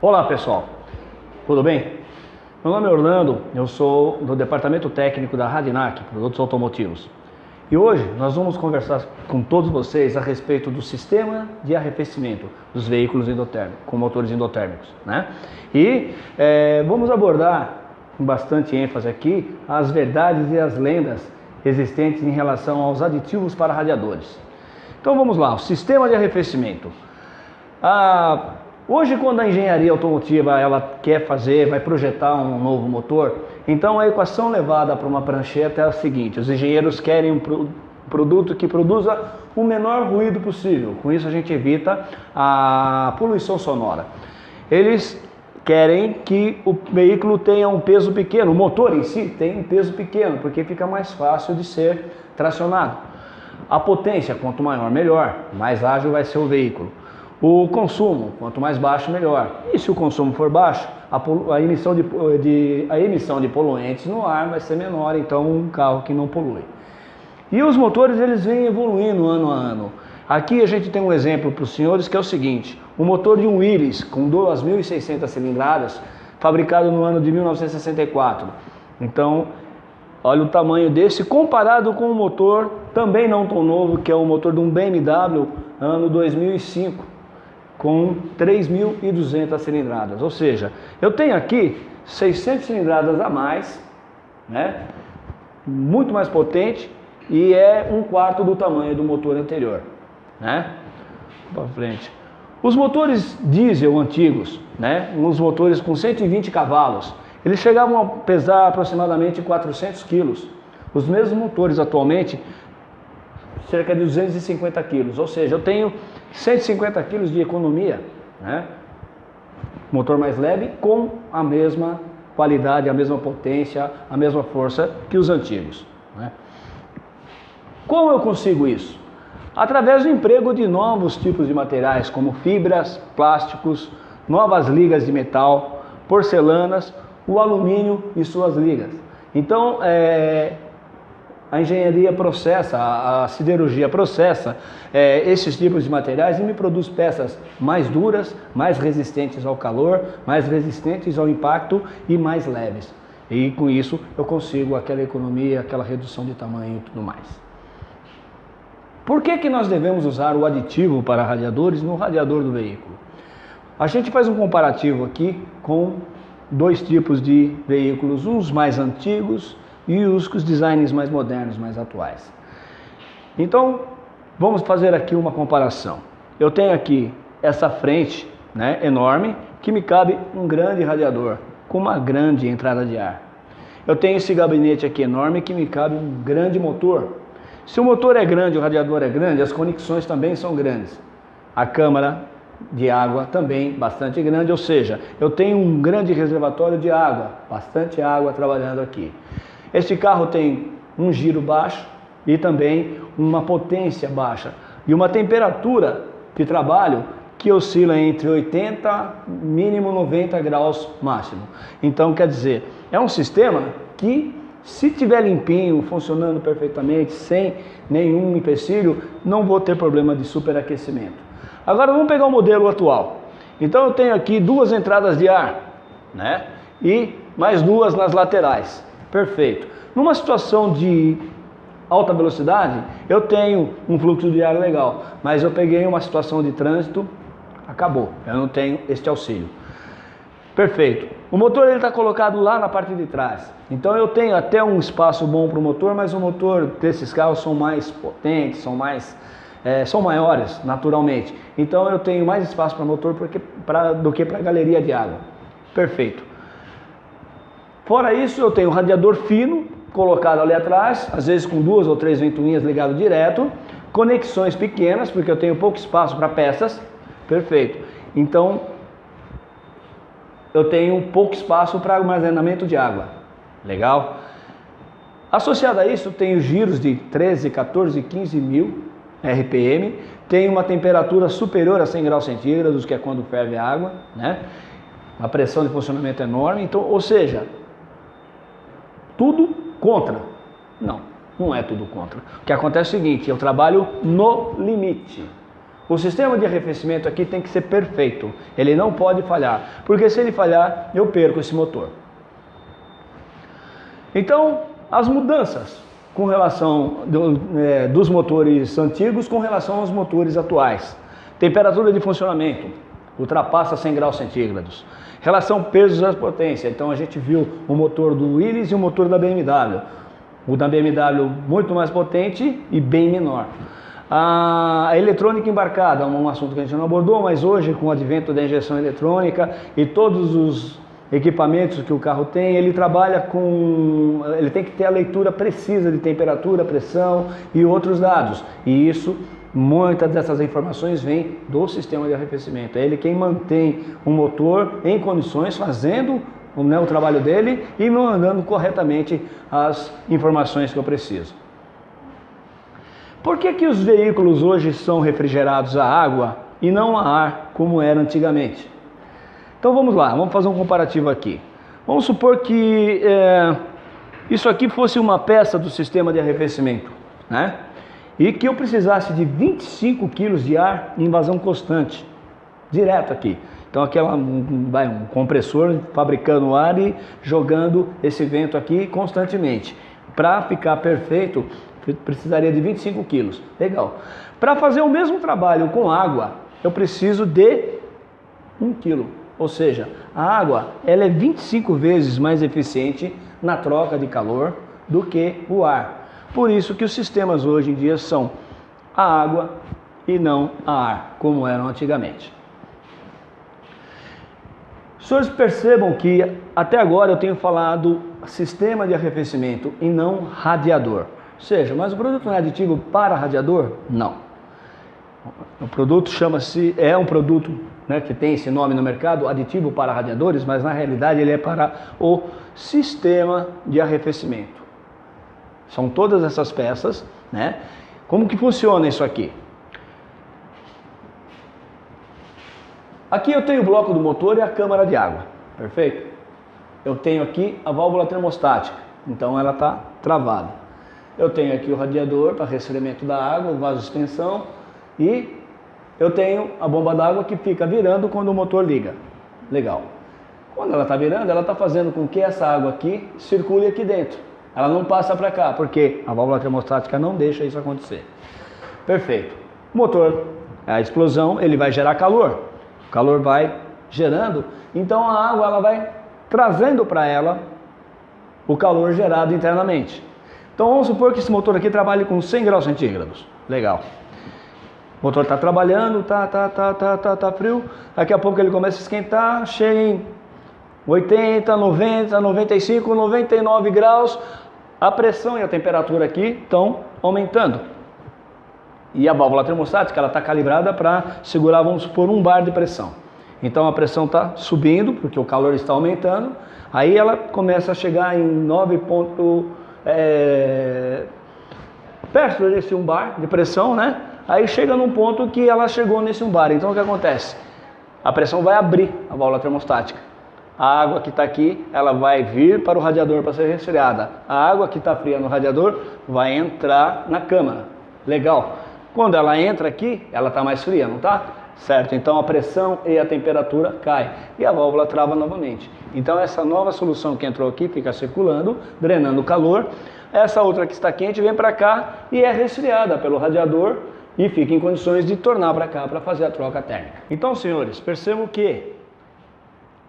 Olá pessoal, tudo bem? Meu nome é Orlando, eu sou do Departamento Técnico da Radinac, Produtos Automotivos. E hoje nós vamos conversar com todos vocês a respeito do sistema de arrefecimento dos veículos endotérmicos, com motores endotérmicos, né? E vamos abordar com bastante ênfase aqui as verdades e as lendas existentes em relação aos aditivos para radiadores. Então vamos lá, o sistema de arrefecimento. Hoje, quando a engenharia automotiva ela quer vai projetar um novo motor, então a equação levada para uma prancheta é a seguinte: os engenheiros querem um produto que produza o menor ruído possível. Com isso a gente evita a poluição sonora. Eles querem que o veículo tenha um peso pequeno, o motor em si tem um peso pequeno, porque fica mais fácil de ser tracionado. A potência, quanto maior, melhor, mais ágil vai ser o veículo. O consumo, quanto mais baixo, melhor. E se o consumo for baixo, a emissão de poluentes no ar vai ser menor, então um carro que não polui. E os motores eles vêm evoluindo ano a ano. Aqui a gente tem um exemplo para os senhores que é o seguinte: o motor de um Willys com 2.600 cilindradas, fabricado no ano de 1964. Então, olha o tamanho desse comparado com um motor também não tão novo, que é o motor de um BMW ano 2005. Com 3.200 cilindradas, ou seja, eu tenho aqui 600 cilindradas a mais, né? Muito mais potente e é um quarto do tamanho do motor anterior, né? Para frente. Os motores diesel antigos, né? Uns motores com 120 cavalos, eles chegavam a pesar aproximadamente 400 quilos. Os mesmos motores atualmente, cerca de 250 quilos, ou seja, eu tenho 150 quilos de economia, né? Motor mais leve com a mesma qualidade, a mesma potência, a mesma força que os antigos, né? Como eu consigo isso? Através do emprego de novos tipos de materiais, como fibras, plásticos, novas ligas de metal, porcelanas, o alumínio e suas ligas. Então, a engenharia processa, a siderurgia processa esses tipos de materiais e me produz peças mais duras, mais resistentes ao calor, mais resistentes ao impacto e mais leves. E com isso eu consigo aquela economia, aquela redução de tamanho e tudo mais. Por que nós devemos usar o aditivo para radiadores no radiador do veículo? A gente faz um comparativo aqui com dois tipos de veículos, uns mais antigos e os designs mais modernos, mais atuais. Então, vamos fazer aqui uma comparação. Eu tenho aqui essa frente, né, enorme, que me cabe um grande radiador, com uma grande entrada de ar. Eu tenho esse gabinete aqui enorme, que me cabe um grande motor. Se o motor é grande, o radiador é grande, as conexões também são grandes. A câmara de água também bastante grande, ou seja, eu tenho um grande reservatório de água, bastante água trabalhando aqui. Este carro tem um giro baixo e também uma potência baixa e uma temperatura de trabalho que oscila entre 80, mínimo 90 graus máximo. Então, quer dizer, é um sistema que, se tiver limpinho, funcionando perfeitamente, sem nenhum empecilho, não vou ter problema de superaquecimento. Agora vamos pegar o modelo atual. Então eu tenho aqui duas entradas de ar, né? E mais duas nas laterais. Perfeito. Numa situação de alta velocidade, eu tenho um fluxo de ar legal, mas eu peguei uma situação de trânsito, acabou, eu não tenho este auxílio. Perfeito. O motor está colocado lá na parte de trás, então eu tenho até um espaço bom para o motor, mas o motor desses carros são mais potentes, são maiores naturalmente, então eu tenho mais espaço para o motor do que para a galeria de água. Perfeito. Fora isso, eu tenho um radiador fino colocado ali atrás, às vezes com 2 ou 3 ventoinhas ligado direto, conexões pequenas, porque eu tenho pouco espaço para peças. Perfeito. Então, eu tenho pouco espaço para armazenamento de água. Legal? Associado a isso, tenho giros de 13, 14, 15 mil RPM, tenho uma temperatura superior a 100 graus centígrados, que é quando ferve a água, né? Uma pressão de funcionamento enorme, então, ou seja, tudo contra? Não, não é tudo contra. O que acontece é o seguinte: eu trabalho no limite. O sistema de arrefecimento aqui tem que ser perfeito, ele não pode falhar, porque se ele falhar, eu perco esse motor. Então, as mudanças com relação dos motores antigos com relação aos motores atuais. Temperatura de funcionamento, ultrapassa 100 graus centígrados. Relação pesos às potências, então a gente viu o motor do Willys e o motor da BMW. O da BMW muito mais potente e bem menor. A eletrônica embarcada, um assunto que a gente não abordou, mas hoje com o advento da injeção eletrônica e todos os equipamentos que o carro tem, ele trabalha com... ele tem que ter a leitura precisa de temperatura, pressão e outros dados. E isso, muitas dessas informações vêm do sistema de arrefecimento. É ele quem mantém o motor em condições, fazendo o trabalho dele e mandando corretamente as informações que eu preciso. Por que os veículos hoje são refrigerados a água e não a ar, como era antigamente? Então vamos lá, vamos fazer um comparativo aqui. Vamos supor que isso aqui fosse uma peça do sistema de arrefecimento, né? E que eu precisasse de 25 kg de ar em vazão constante, direto aqui. Então aqui um compressor fabricando ar e jogando esse vento aqui constantemente. Para ficar perfeito, precisaria de 25 quilos. Legal. Para fazer o mesmo trabalho com água, eu preciso de 1 quilo. Ou seja, a água ela é 25 vezes mais eficiente na troca de calor do que o ar. Por isso que os sistemas hoje em dia são a água e não a ar, como eram antigamente. Os senhores percebam que até agora eu tenho falado sistema de arrefecimento e não radiador. Ou seja, mas o produto não é aditivo para radiador? Não. O produto é um produto, né, que tem esse nome no mercado, aditivo para radiadores, mas na realidade ele é para o sistema de arrefecimento. São todas essas peças, né? Como que funciona isso aqui? Aqui eu tenho o bloco do motor e a câmara de água, perfeito? Eu tenho aqui a válvula termostática, então ela está travada. Eu tenho aqui o radiador para resfriamento da água, o vaso de expansão, e eu tenho a bomba d'água que fica virando quando o motor liga. Legal. Quando ela está virando, ela está fazendo com que essa água aqui circule aqui dentro. Ela não passa para cá, porque a válvula termostática não deixa isso acontecer. Perfeito. O motor, a explosão, ele vai gerar calor. O calor vai gerando, então a água ela vai trazendo para ela o calor gerado internamente. Então vamos supor que esse motor aqui trabalhe com 100 graus centígrados. Legal. O motor está trabalhando, tá frio. Daqui a pouco ele começa a esquentar, chega em 80, 90, 95, 99 graus. A pressão e a temperatura aqui estão aumentando. E a válvula termostática ela está calibrada para segurar, vamos supor, 1 bar de pressão. Então a pressão está subindo, porque o calor está aumentando. Aí ela começa a chegar em 9 perto desse 1 bar de pressão, né? Aí chega num ponto que ela chegou nesse 1 bar. Então o que acontece? A pressão vai abrir a válvula termostática. A água que está aqui, ela vai vir para o radiador para ser resfriada. A água que está fria no radiador vai entrar na câmara. Legal. Quando ela entra aqui, ela está mais fria, não está? Certo, então a pressão e a temperatura caem e a válvula trava novamente. Então essa nova solução que entrou aqui fica circulando, drenando o calor. Essa outra que está quente vem para cá e é resfriada pelo radiador e fica em condições de tornar para cá para fazer a troca térmica. Então, senhores, percebam que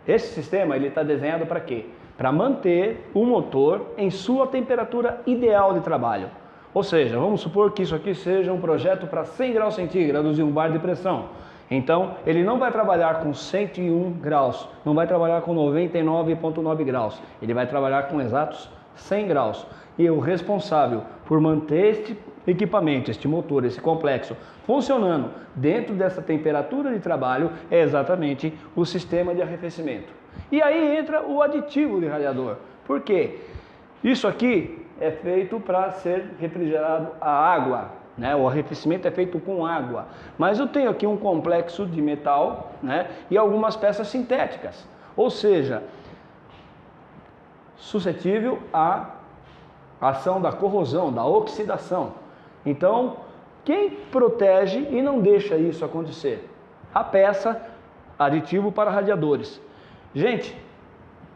esse sistema ele está desenhado para quê? Para manter o motor em sua temperatura ideal de trabalho. Ou seja, vamos supor que isso aqui seja um projeto para 100 graus centígrados e 1 bar de pressão. Então, ele não vai trabalhar com 101 graus, não vai trabalhar com 99,9 graus. Ele vai trabalhar com exatos 100 graus. E o responsável por manter este equipamento, este motor, esse complexo funcionando dentro dessa temperatura de trabalho é exatamente o sistema de arrefecimento. E aí entra o aditivo de radiador. Por quê? Isso aqui é feito para ser refrigerado a água, né? O arrefecimento é feito com água. Mas eu tenho aqui um complexo de metal, né? E algumas peças sintéticas. Ou seja, suscetível à ação da corrosão, da oxidação. Então, Quem protege e não deixa isso acontecer? A peça aditivo para radiadores. Gente,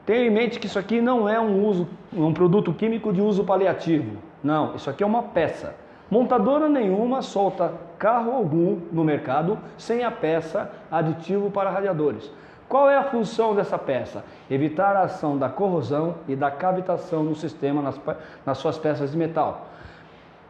tenha em mente que isso aqui não é um produto químico de uso paliativo. Não, isso aqui é uma peça. Montadora nenhuma solta carro algum no mercado sem a peça aditivo para radiadores. Qual é a função dessa peça? Evitar a ação da corrosão e da cavitação no sistema nas suas peças de metal.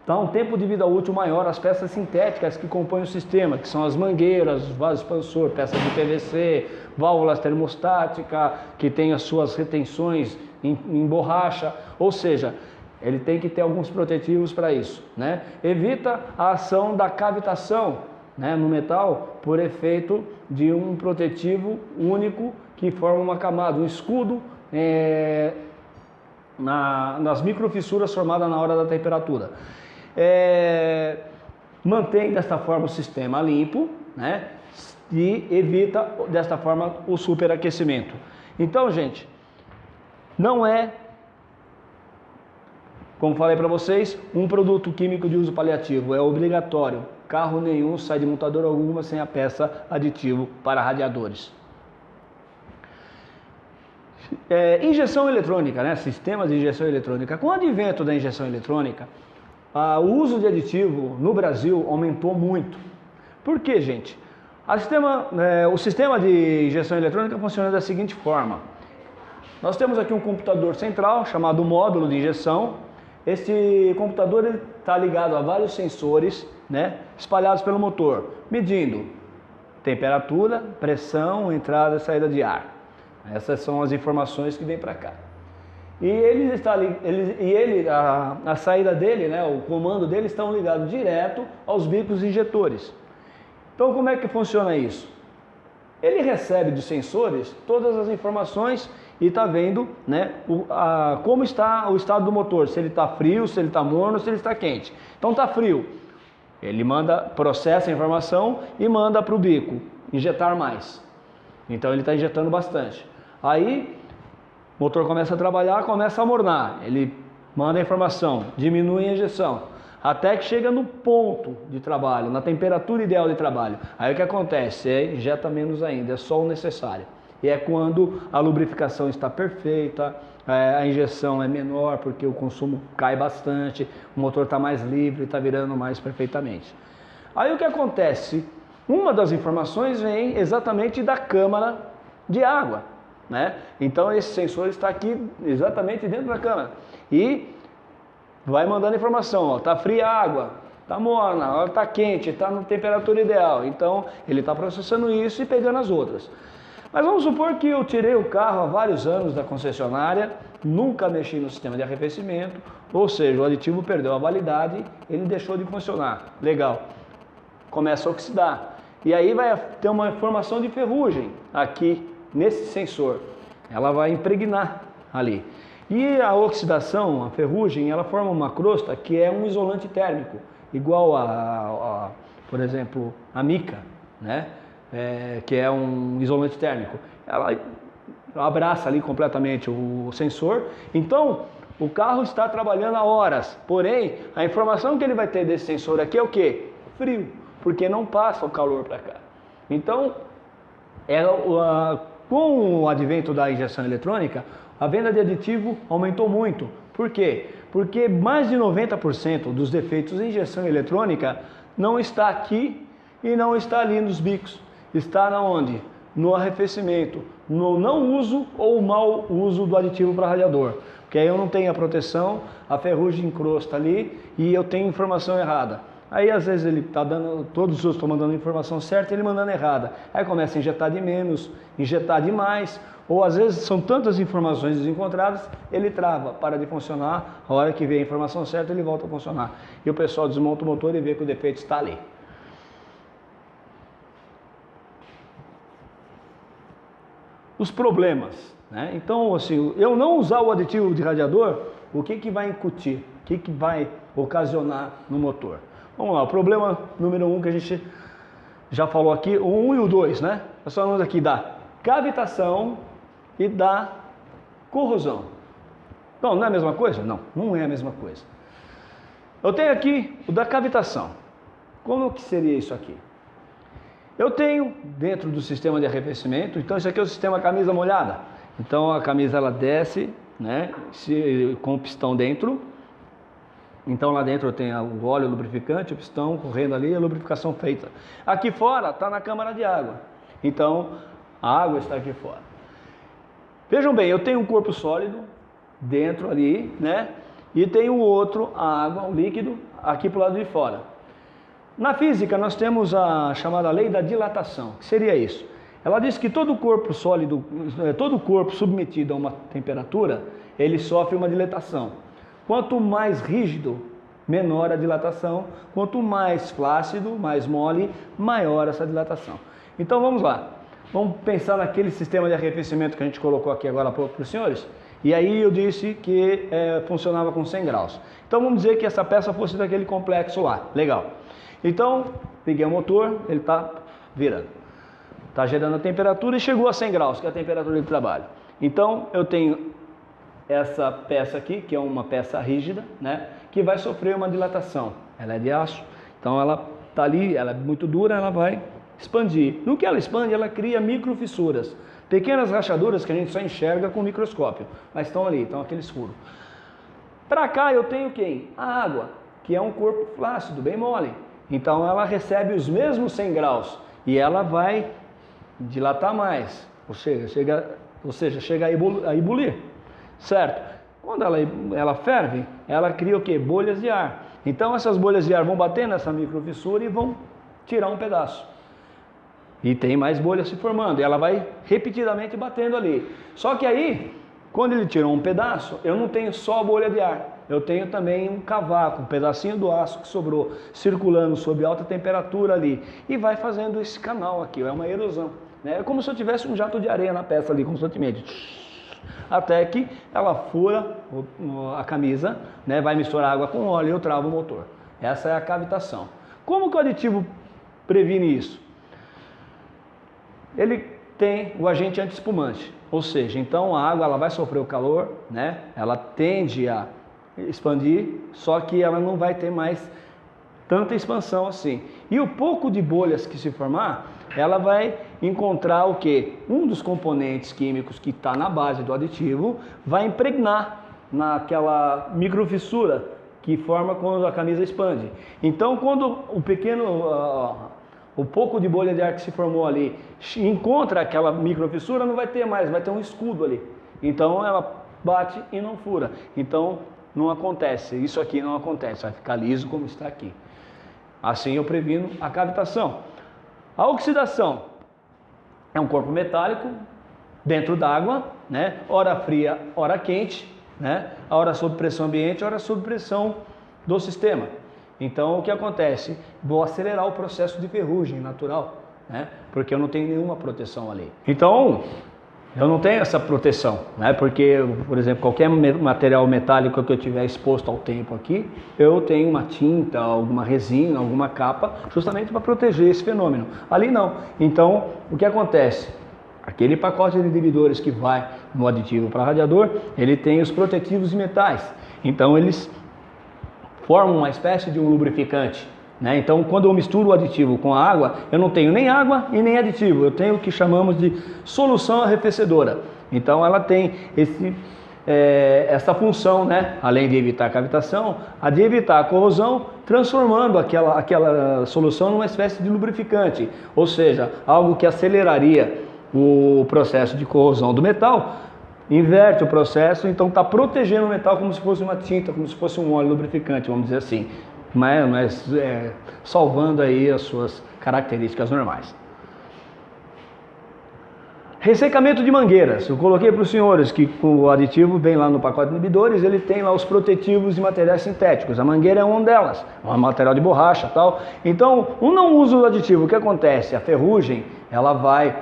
Dá um tempo de vida útil maior às peças sintéticas que compõem o sistema, que são as mangueiras, vaso expansor, peças de PVC, válvulas termostáticas, que tem as suas retenções em borracha, ou seja, ele tem que ter alguns protetivos para isso, né? Evita a ação da cavitação, né, no metal por efeito de um protetivo único que forma uma camada, um escudo nas microfissuras formadas na hora da temperatura. Mantém desta forma o sistema limpo, né, e evita desta forma o superaquecimento. Então, gente, não é, como falei para vocês, um produto químico de uso paliativo, é obrigatório. Carro nenhum sai de montadora alguma sem a peça aditivo para radiadores. Injeção eletrônica, né? Sistemas de injeção eletrônica. Com o advento da injeção eletrônica, o uso de aditivo no Brasil aumentou muito. Por quê, gente? O sistema de injeção eletrônica funciona da seguinte forma. Nós temos aqui um computador central chamado módulo de injeção. Este computador está ligado a vários sensores, né, espalhados pelo motor, medindo temperatura, pressão, entrada e saída de ar. Essas são as informações que vêm para cá. E a saída dele, né, o comando dele, estão ligados direto aos bicos injetores. Então, como é que funciona isso? Ele recebe dos sensores todas as informações e está vendo, né, como está o estado do motor, se ele está frio, se ele está morno, se ele está quente. Então está frio, ele processa a informação e manda para o bico, injetar mais. Então ele está injetando bastante. Aí o motor começa a trabalhar, começa a mornar, ele manda a informação, diminui a injeção, até que chega no ponto de trabalho, na temperatura ideal de trabalho. Aí o que acontece? Injeta menos ainda, é só o necessário. E é quando a lubrificação está perfeita, a injeção é menor porque o consumo cai bastante, o motor está mais livre, está virando mais perfeitamente. Aí o que acontece? Uma das informações vem exatamente da câmara de água, né? Então esse sensor está aqui exatamente dentro da câmara e vai mandando informação, está fria a água, está morna, está quente, está na temperatura ideal. Então ele está processando isso e pegando as outras. Mas vamos supor que eu tirei o carro há vários anos da concessionária, nunca mexi no sistema de arrefecimento, ou seja, o aditivo perdeu a validade, ele deixou de funcionar. Legal. Começa a oxidar. E aí vai ter uma formação de ferrugem aqui nesse sensor. Ela vai impregnar ali. E a oxidação, a ferrugem, ela forma uma crosta que é um isolante térmico, igual por exemplo, a mica, né? Que é um isolante térmico. Ela abraça ali completamente o sensor. Então, o carro está trabalhando há horas. Porém, a informação que ele vai ter desse sensor aqui é o quê? Frio, porque não passa o calor para cá. Então, com o advento da injeção eletrônica, a venda de aditivo aumentou muito. Por quê? Porque mais de 90% dos defeitos em injeção eletrônica não está aqui e não está ali nos bicos. Está onde? No arrefecimento, no não uso ou mau uso do aditivo para radiador. Porque aí eu não tenho a proteção, a ferrugem encrosta ali e eu tenho informação errada. Aí às vezes ele está dando, todos os outros estão mandando a informação certa e ele mandando errada. Aí começa a injetar de menos, injetar de mais, ou às vezes são tantas informações desencontradas, ele trava, para de funcionar, a hora que vê a informação certa ele volta a funcionar. E o pessoal desmonta o motor e vê que o defeito está ali. Os problemas, né? Então, assim, eu não usar o aditivo de radiador, o que vai incutir? O que vai ocasionar no motor? Vamos lá, o problema número 1 que a gente já falou aqui, o 1 e o 2, né? Nós falamos aqui da cavitação e da corrosão. Então, não é a mesma coisa? Não, não é a mesma coisa. Eu tenho aqui o da cavitação. Como que seria isso aqui? Eu tenho dentro do sistema de arrefecimento, então isso aqui é o sistema camisa molhada. Então a camisa ela desce, né, com o pistão dentro. Então lá dentro eu tenho o óleo lubrificante, o pistão correndo ali, a lubrificação feita. Aqui fora está na câmara de água. Então a água está aqui fora. Vejam bem, eu tenho um corpo sólido dentro ali, né? E tenho o outro, a água, o líquido, aqui para o lado de fora. Na física nós temos a chamada lei da dilatação. O que seria isso? Ela diz que todo corpo sólido, todo corpo submetido a uma temperatura, ele sofre uma dilatação. Quanto mais rígido, menor a dilatação. Quanto mais flácido, mais mole, maior essa dilatação. Então vamos lá. Vamos pensar naquele sistema de arrefecimento que a gente colocou aqui agora para os senhores. E aí eu disse que funcionava com 100 graus. Então vamos dizer que essa peça fosse daquele complexo lá. Legal. Então, liguei o motor, ele está virando. Está gerando a temperatura e chegou a 100 graus, que é a temperatura de trabalho. Então eu tenho essa peça aqui, que é uma peça rígida, né, que vai sofrer uma dilatação. Ela é de aço, então ela está ali, ela é muito dura, ela vai expandir. No que ela expande, ela cria microfissuras, pequenas rachaduras que a gente só enxerga com o microscópio, mas estão ali, estão aqueles furos. Para cá eu tenho quem? A água, que é um corpo flácido, bem mole. Então ela recebe os mesmos 100 graus e ela vai dilatar mais, ou seja, chega a ebulir. Certo? Quando ela ferve, ela cria o que? Bolhas de ar. Então essas bolhas de ar vão bater nessa microfissura e vão tirar um pedaço. E tem mais bolhas se formando. E ela vai repetidamente batendo ali. Só que aí, quando ele tirou um pedaço, eu não tenho só a bolha de ar. Eu tenho também um cavaco, um pedacinho do aço que sobrou, circulando sob alta temperatura ali. E vai fazendo esse canal aqui, é uma erosão. Né? É como se eu tivesse um jato de areia na peça ali, constantemente. Até que ela fura a camisa, né, vai misturar água com óleo e eu travo o motor. Essa é a cavitação. Como que o aditivo previne isso? Ele tem o agente anti-espumante, ou seja, então a água ela vai sofrer o calor, né, ela tende a expandir, só que ela não vai ter mais tanta expansão assim. E o pouco de bolhas que se formar, ela vai encontrar o que? Um dos componentes químicos que está na base do aditivo vai impregnar naquela microfissura que forma quando a camisa expande. Então, quando o pouco de bolha de ar que se formou ali encontra aquela microfissura, não vai ter mais, vai ter um escudo ali. Então, ela bate e não fura. Então, não acontece. Isso aqui não acontece, vai ficar liso como está aqui. Assim eu previno a cavitação. A oxidação é um corpo metálico dentro d'água, né? Ora fria, ora quente, né? Ora sob pressão ambiente, ora sob pressão do sistema. Então o que acontece? Vou acelerar o processo de ferrugem natural, né? Porque eu não tenho nenhuma proteção ali. Então eu não tenho essa proteção, né? Porque, por exemplo, qualquer material metálico que eu tiver exposto ao tempo aqui, eu tenho uma tinta, alguma resina, alguma capa, justamente para proteger esse fenômeno. Ali não. Então, o que acontece? Aquele pacote de inibidores que vai no aditivo para radiador, ele tem os protetivos de metais. Então, eles formam uma espécie de um lubrificante. Né? Então, quando eu misturo o aditivo com a água, eu não tenho nem água e nem aditivo, eu tenho o que chamamos de solução arrefecedora. Então, ela tem essa função, né? Além de evitar a cavitação, a de evitar a corrosão, transformando aquela solução numa espécie de lubrificante, ou seja, algo que aceleraria o processo de corrosão do metal, inverte o processo, então está protegendo o metal como se fosse uma tinta, como se fosse um óleo lubrificante, vamos dizer assim. Mas salvando aí as suas características normais. Ressecamento de mangueiras. Eu coloquei para os senhores que o aditivo vem lá no pacote de inibidores, ele tem lá os protetivos de materiais sintéticos. A mangueira é uma delas, é um material de borracha e tal. Então, um não usa o aditivo, o que acontece? A ferrugem, ela vai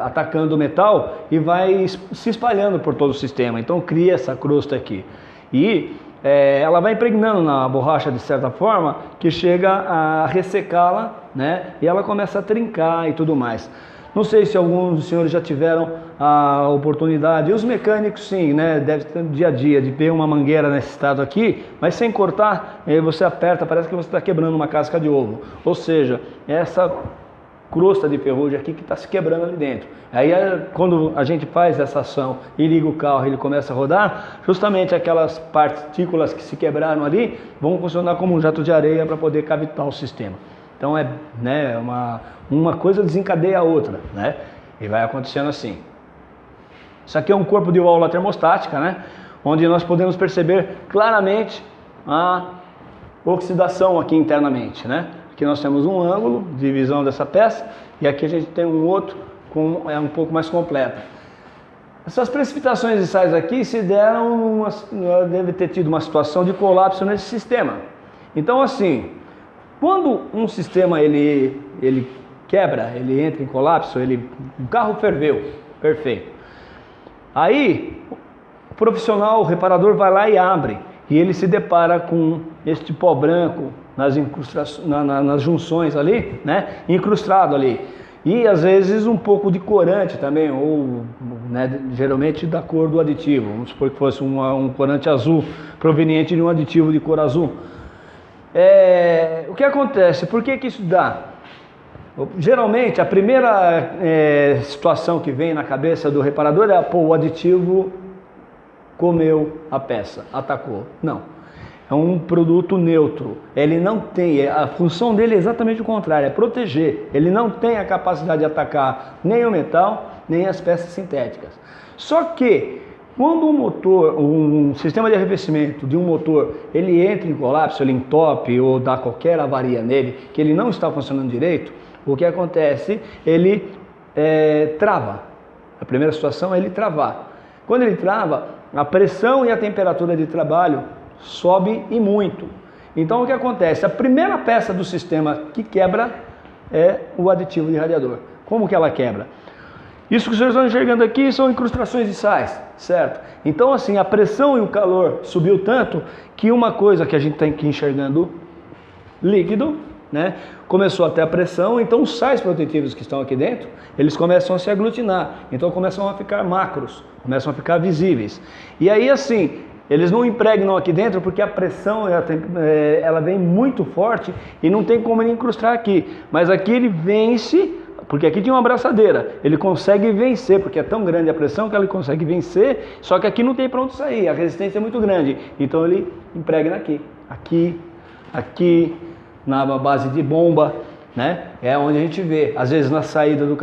atacando o metal e vai se espalhando por todo o sistema. Então, cria essa crosta aqui. E ela vai impregnando na borracha de certa forma que chega a ressecá-la, né? E ela começa a trincar e tudo mais. Não sei se alguns dos senhores já tiveram a oportunidade, e os mecânicos sim, né, deve ter no dia a dia, de ver uma mangueira nesse estado aqui, mas sem cortar, você aperta, parece que você está quebrando uma casca de ovo. Ou seja, essa crosta de ferrugem aqui que está se quebrando ali dentro. Aí quando a gente faz essa ação e liga o carro e ele começa a rodar, justamente aquelas partículas que se quebraram ali vão funcionar como um jato de areia para poder cavitar o sistema. Então né, uma coisa desencadeia a outra, né? E vai acontecendo assim. Isso aqui é um corpo de válvula termostática, né? Onde nós podemos perceber claramente a oxidação aqui internamente, né? Aqui nós temos um ângulo de divisão dessa peça e aqui a gente tem um outro um pouco mais completo. Essas precipitações de sais aqui se deram, deve ter tido uma situação de colapso nesse sistema. Então assim, quando um sistema ele quebra, ele entra em colapso, o carro ferveu, perfeito. Aí o profissional, o reparador vai lá e abre e ele se depara com este pó branco nas junções ali, né, incrustado ali. E às vezes um pouco de corante também, ou né, geralmente da cor do aditivo. Vamos supor que fosse um corante azul, proveniente de um aditivo de cor azul. O que acontece? Por que isso dá? Geralmente a primeira situação que vem na cabeça do reparador é, pô, o aditivo comeu a peça, atacou. Não. É um produto neutro, ele não tem, a função dele é exatamente o contrário, é proteger. Ele não tem a capacidade de atacar nem o metal, nem as peças sintéticas. Só que, quando um sistema de arrefecimento de um motor, ele entra em colapso, ele entope ou dá qualquer avaria nele, que ele não está funcionando direito, o que acontece? Ele trava. A primeira situação é ele travar. Quando ele trava, a pressão e a temperatura de trabalho sobe e muito. Então o que acontece? A primeira peça do sistema que quebra é o aditivo de radiador. Como que ela quebra? Isso que vocês estão enxergando aqui são incrustações de sais, certo? Então assim, a pressão e o calor subiu tanto que uma coisa que a gente tem que ir enxergando líquido, né? Começou a ter a pressão, então os sais protetivos que estão aqui dentro, eles começam a se aglutinar, então começam a ficar macros, começam a ficar visíveis. E aí assim, eles não impregnam aqui dentro porque a pressão ela vem muito forte e não tem como ele incrustar aqui. Mas aqui ele vence, porque aqui tinha uma abraçadeira, ele consegue vencer, porque é tão grande a pressão que ele consegue vencer, só que aqui não tem para onde sair, a resistência é muito grande. Então ele impregna aqui, na base de bomba, né? É onde a gente vê, às vezes na saída do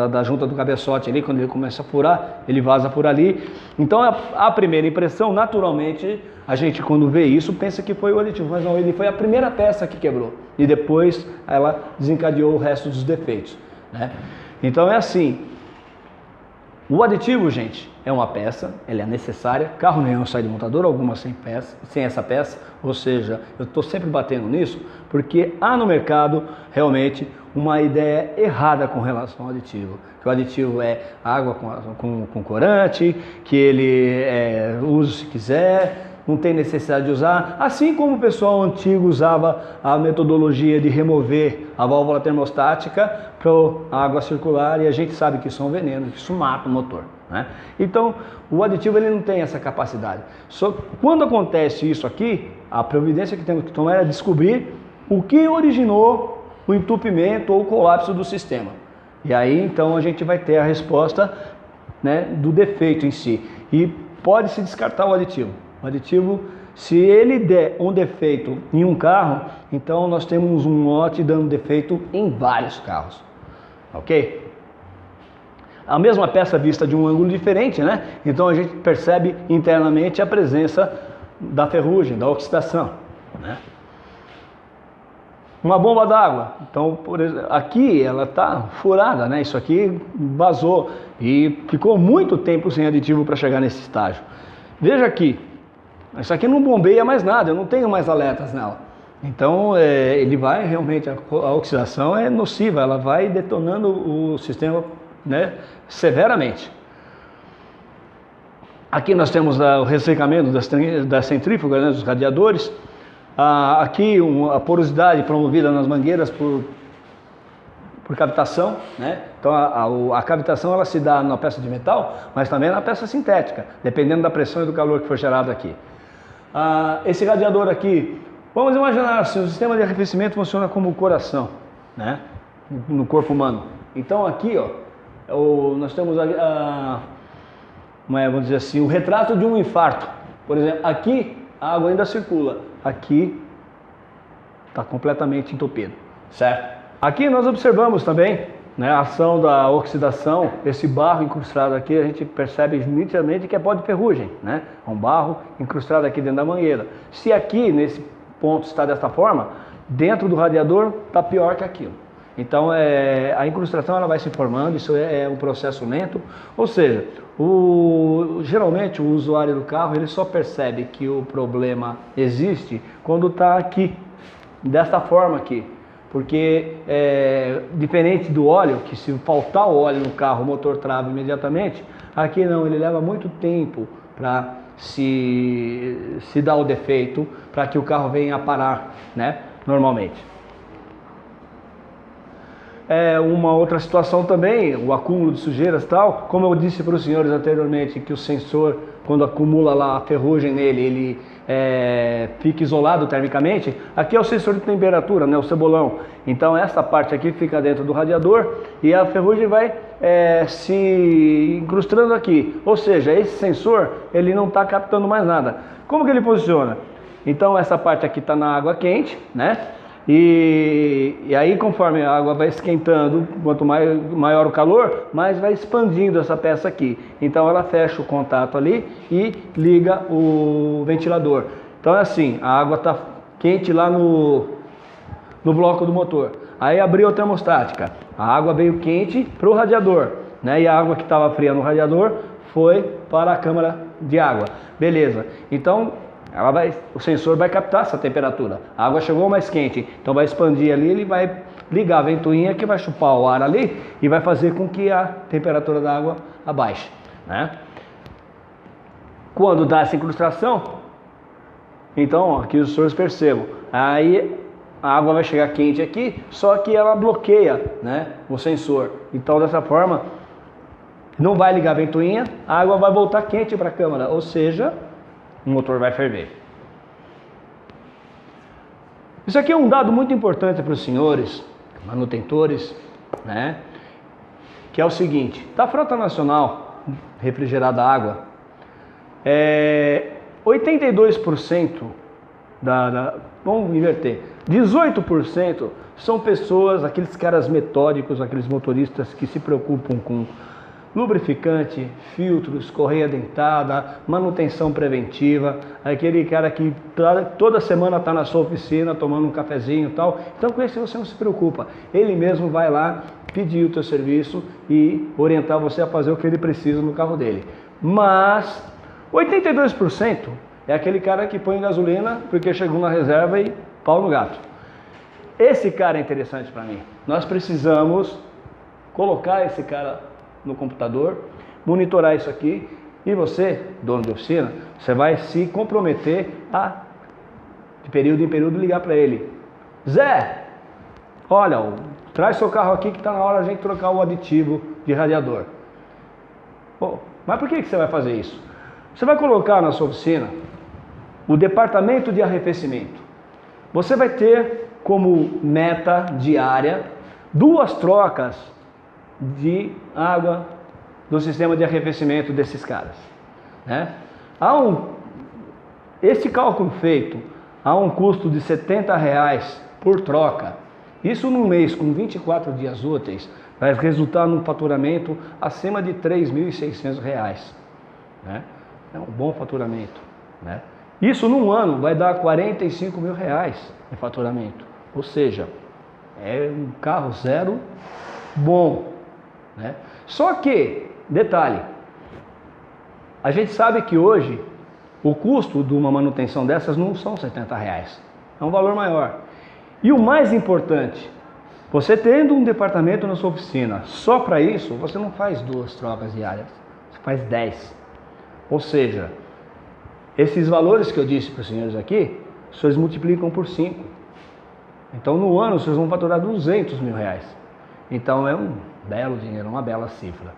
da junta do cabeçote ali, quando ele começa a furar, ele vaza por ali. Então a primeira impressão, naturalmente, a gente quando vê isso pensa que foi o aditivo, mas não, ele foi a primeira peça que quebrou e depois ela desencadeou o resto dos defeitos, né? Então é assim, o aditivo, gente, é uma peça, ela é necessária, carro nenhum sai de montadora alguma sem essa peça, ou seja, eu estou sempre batendo nisso, porque há no mercado realmente uma ideia errada com relação ao aditivo, que o aditivo é água com corante, que ele usa se quiser, não tem necessidade de usar, assim como o pessoal antigo usava a metodologia de remover a válvula termostática para a água circular, e a gente sabe que isso é um veneno, que isso mata o motor, né? Então o aditivo ele não tem essa capacidade. Só quando acontece isso aqui, a providência que temos que tomar é descobrir o que originou o entupimento ou o colapso do sistema. E aí então a gente vai ter a resposta, né, do defeito em si. E pode-se descartar o aditivo. O aditivo, se ele der um defeito em um carro, então nós temos um lote dando defeito em vários carros, ok? A mesma peça vista de um ângulo diferente, né? Então a gente percebe internamente a presença da ferrugem, da oxidação, né? Uma bomba d'água, então por exemplo, aqui ela está furada, né? Isso aqui vazou e ficou muito tempo sem aditivo para chegar nesse estágio. Veja aqui. Isso aqui não bombeia mais nada, eu não tenho mais alertas nela. Então ele vai realmente, a oxidação é nociva, ela vai detonando o sistema, né, severamente. Aqui nós temos o ressecamento das centrífugas, né, dos radiadores. Aqui a porosidade promovida nas mangueiras por captação, né? Então a cavitação ela se dá na peça de metal, mas também na peça sintética, dependendo da pressão e do calor que for gerado aqui. Esse radiador aqui, vamos imaginar assim, o sistema de arrefecimento funciona como o coração, né? No corpo humano. Então aqui, ó, nós temos vamos dizer assim, o retrato de um infarto. Por exemplo, aqui a água ainda circula, aqui está completamente entupido, certo? Aqui nós observamos também, né, a ação da oxidação, esse barro incrustado aqui, a gente percebe nitidamente que é pó de ferrugem, né? É um barro incrustado aqui dentro da mangueira. Se aqui, nesse ponto, está desta forma, dentro do radiador está pior que aquilo. Então a incrustação ela vai se formando, isso é um processo lento, ou seja, geralmente o usuário do carro ele só percebe que o problema existe quando está aqui, desta forma aqui. Porque diferente do óleo, que se faltar o óleo no carro, o motor trava imediatamente, aqui não, ele leva muito tempo para se dar o defeito, para que o carro venha a parar, né, normalmente. Uma outra situação também, o acúmulo de sujeiras e tal, como eu disse para os senhores anteriormente, que o sensor, quando acumula lá a ferrugem nele, ele fica isolado termicamente. Aqui é o sensor de temperatura, né, o cebolão. Então essa parte aqui fica dentro do radiador e a ferrugem vai se incrustando aqui. Ou seja, esse sensor ele não está captando mais nada. Como que ele posiciona? Então essa parte aqui está na água quente, né? E aí conforme a água vai esquentando, quanto maior o calor, mais vai expandindo essa peça aqui. Então ela fecha o contato ali e liga o ventilador. Então é assim, a água está quente lá no bloco do motor. Aí abriu a termostática, a água veio quente para o radiador, né? E a água que estava fria no radiador foi para a câmara de água. Beleza, então o sensor vai captar essa temperatura. A água chegou mais quente, então vai expandir ali, ele vai ligar a ventoinha que vai chupar o ar ali e vai fazer com que a temperatura da água abaixe, né? Quando dá essa incrustação, então aqui os senhores percebam, aí a água vai chegar quente aqui, só que ela bloqueia, né, o sensor. Então dessa forma não vai ligar a ventoinha, a água vai voltar quente para a câmara, ou seja, o motor vai ferver. Isso aqui é um dado muito importante para os senhores manutentores, né? Que é o seguinte: da frota nacional refrigerada a água, 82% vamos inverter, 18% são pessoas, aqueles caras metódicos, aqueles motoristas que se preocupam com lubrificante, filtros, correia dentada, manutenção preventiva, aquele cara que toda semana está na sua oficina tomando um cafezinho e tal. Então com esse você não se preocupa, ele mesmo vai lá pedir o teu serviço e orientar você a fazer o que ele precisa no carro dele. Mas 82% é aquele cara que põe gasolina porque chegou na reserva e pau no gato. Esse cara é interessante para mim. Nós precisamos colocar esse cara no computador, monitorar isso aqui, e você, dono de oficina, você vai se comprometer a, de período em período, ligar para ele: Zé, olha, traz seu carro aqui que está na hora de a gente trocar o aditivo de radiador. Mas por que você vai fazer isso? Você vai colocar na sua oficina o departamento de arrefecimento. Você vai ter como meta diária 2 trocas de água do sistema de arrefecimento desses caras, né? Esse cálculo feito a um custo de R$70 por troca, isso num mês com 24 dias úteis, vai resultar num faturamento acima de R$3.600, né? É um bom faturamento, né? Isso num ano vai dar R$45 mil de faturamento, ou seja, é um carro zero bom, né? Só que, detalhe, a gente sabe que hoje o custo de uma manutenção dessas não são R$70, é um valor maior. E o mais importante, você tendo um departamento na sua oficina só para isso, você não faz 2 trocas diárias, você faz 10. Ou seja, esses valores que eu disse para os senhores aqui, vocês multiplicam por 5. Então no ano vocês vão faturar R$200 mil. Então é um belo dinheiro, uma bela cifra.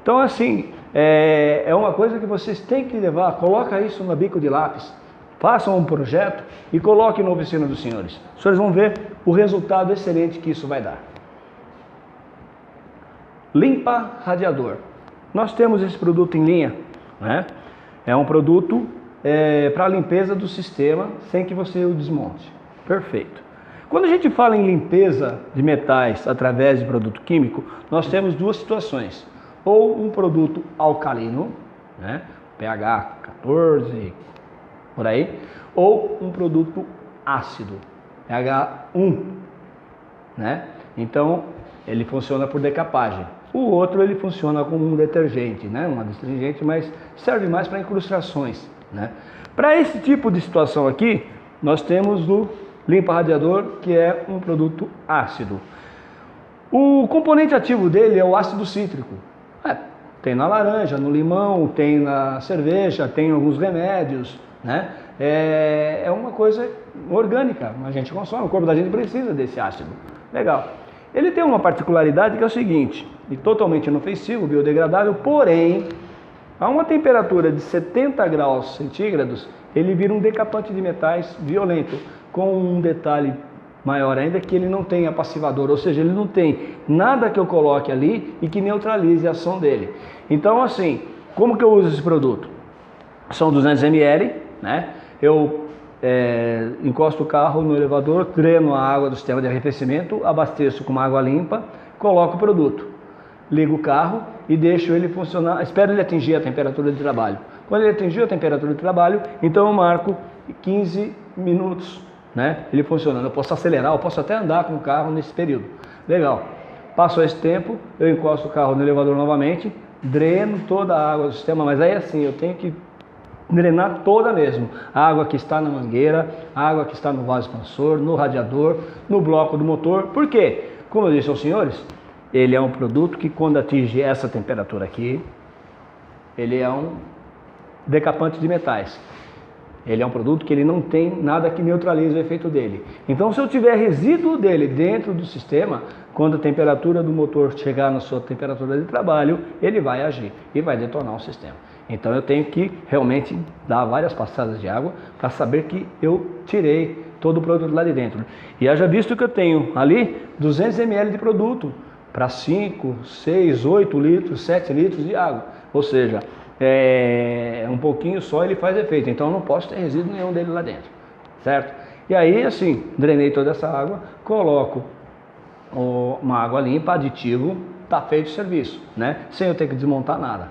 Então assim, é uma coisa que vocês têm que levar, coloca isso no bico de lápis, façam um projeto e coloquem na oficina dos senhores. Os senhores vão ver o resultado excelente que isso vai dar. Limpa radiador. Nós temos esse produto em linha, né? É um produto para limpeza do sistema sem que você o desmonte. Perfeito. Quando a gente fala em limpeza de metais através de produto químico, nós temos duas situações. Ou um produto alcalino, né? pH 14, por aí, ou um produto ácido, pH 1, né? Então, ele funciona por decapagem. O outro, ele funciona como um detergente, né? Um astringente, mas serve mais para incrustações, né? Para esse tipo de situação aqui, nós temos o limpa radiador, que é um produto ácido. O componente ativo dele é o ácido cítrico. Tem na laranja, no limão, tem na cerveja, tem em alguns remédios, né? É uma coisa orgânica, a gente consome, o corpo da gente precisa desse ácido. Legal. Ele tem uma particularidade que é o seguinte, e totalmente inofensivo, biodegradável, porém, a uma temperatura de 70 graus centígrados, ele vira um decapante de metais violento, com um detalhe maior ainda, que ele não tem apassivador, ou seja, ele não tem nada que eu coloque ali e que neutralize a ação dele. Então assim, como que eu uso esse produto? São 200 ml, né? Eu encosto o carro no elevador, dreno a água do sistema de arrefecimento, abasteço com uma água limpa, coloco o produto, ligo o carro e deixo ele funcionar, espero ele atingir a temperatura de trabalho. Quando ele atingir a temperatura de trabalho, então eu marco 15 minutos, né? Ele funcionando. Eu posso acelerar, eu posso até andar com o carro nesse período. Legal. Passou esse tempo, eu encosto o carro no elevador novamente, dreno toda a água do sistema, mas aí assim, eu tenho que drenar toda mesmo. A água que está na mangueira, a água que está no vaso expansor, no radiador, no bloco do motor. Por quê? Como eu disse aos senhores, ele é um produto que quando atinge essa temperatura aqui, ele é um decapante de metais. Ele é um produto que ele não tem nada que neutralize o efeito dele. Então, se eu tiver resíduo dele dentro do sistema, quando a temperatura do motor chegar na sua temperatura de trabalho, ele vai agir e vai detonar o sistema. Então, eu tenho que realmente dar várias passadas de água para saber que eu tirei todo o produto lá de dentro. E haja visto que eu tenho ali 200 ml de produto para 5, 6, 8 litros, 7 litros de água. Ou seja, um pouquinho só ele faz efeito, então eu não posso ter resíduo nenhum dele lá dentro, certo? E aí assim, drenei toda essa água, coloco uma água limpa, aditivo, tá feito o serviço, né? Sem eu ter que desmontar nada.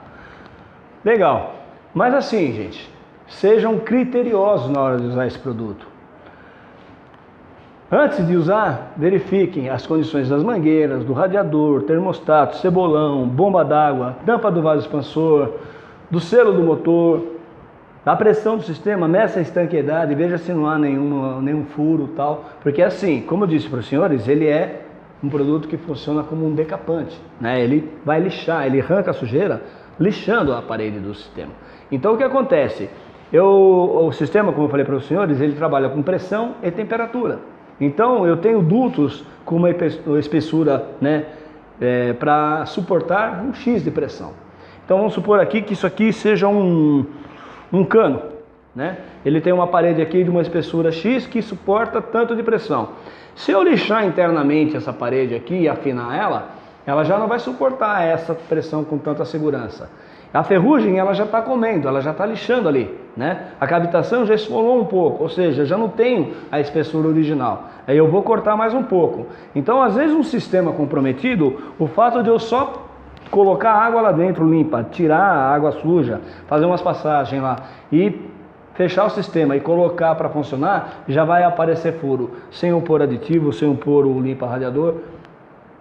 Legal, mas assim gente, sejam criteriosos na hora de usar esse produto. Antes de usar, verifiquem as condições das mangueiras, do radiador, termostato, cebolão, bomba d'água, tampa do vaso expansor, do selo do motor, da pressão do sistema, meça a estanqueidade, veja se não há nenhum furo tal, porque assim, como eu disse para os senhores, ele é um produto que funciona como um decapante, né? Ele vai lixar, ele arranca a sujeira lixando a parede do sistema. Então o que acontece? O sistema, como eu falei para os senhores, ele trabalha com pressão e temperatura. Então eu tenho dutos com uma espessura, né, para suportar um X de pressão. Então vamos supor aqui que isso aqui seja um cano, né? Ele tem uma parede aqui de uma espessura X que suporta tanto de pressão. Se eu lixar internamente essa parede aqui e afinar ela já não vai suportar essa pressão com tanta segurança. A ferrugem ela já está comendo, ela já está lixando ali, né? A cavitação já esfolou um pouco, ou seja, já não tenho a espessura original. Aí eu vou cortar mais um pouco. Então às vezes um sistema comprometido, o fato de eu só colocar água lá dentro limpa, tirar a água suja, fazer umas passagens lá e fechar o sistema e colocar para funcionar, já vai aparecer furo. Sem eu pôr aditivo, sem eu pôr o limpa radiador,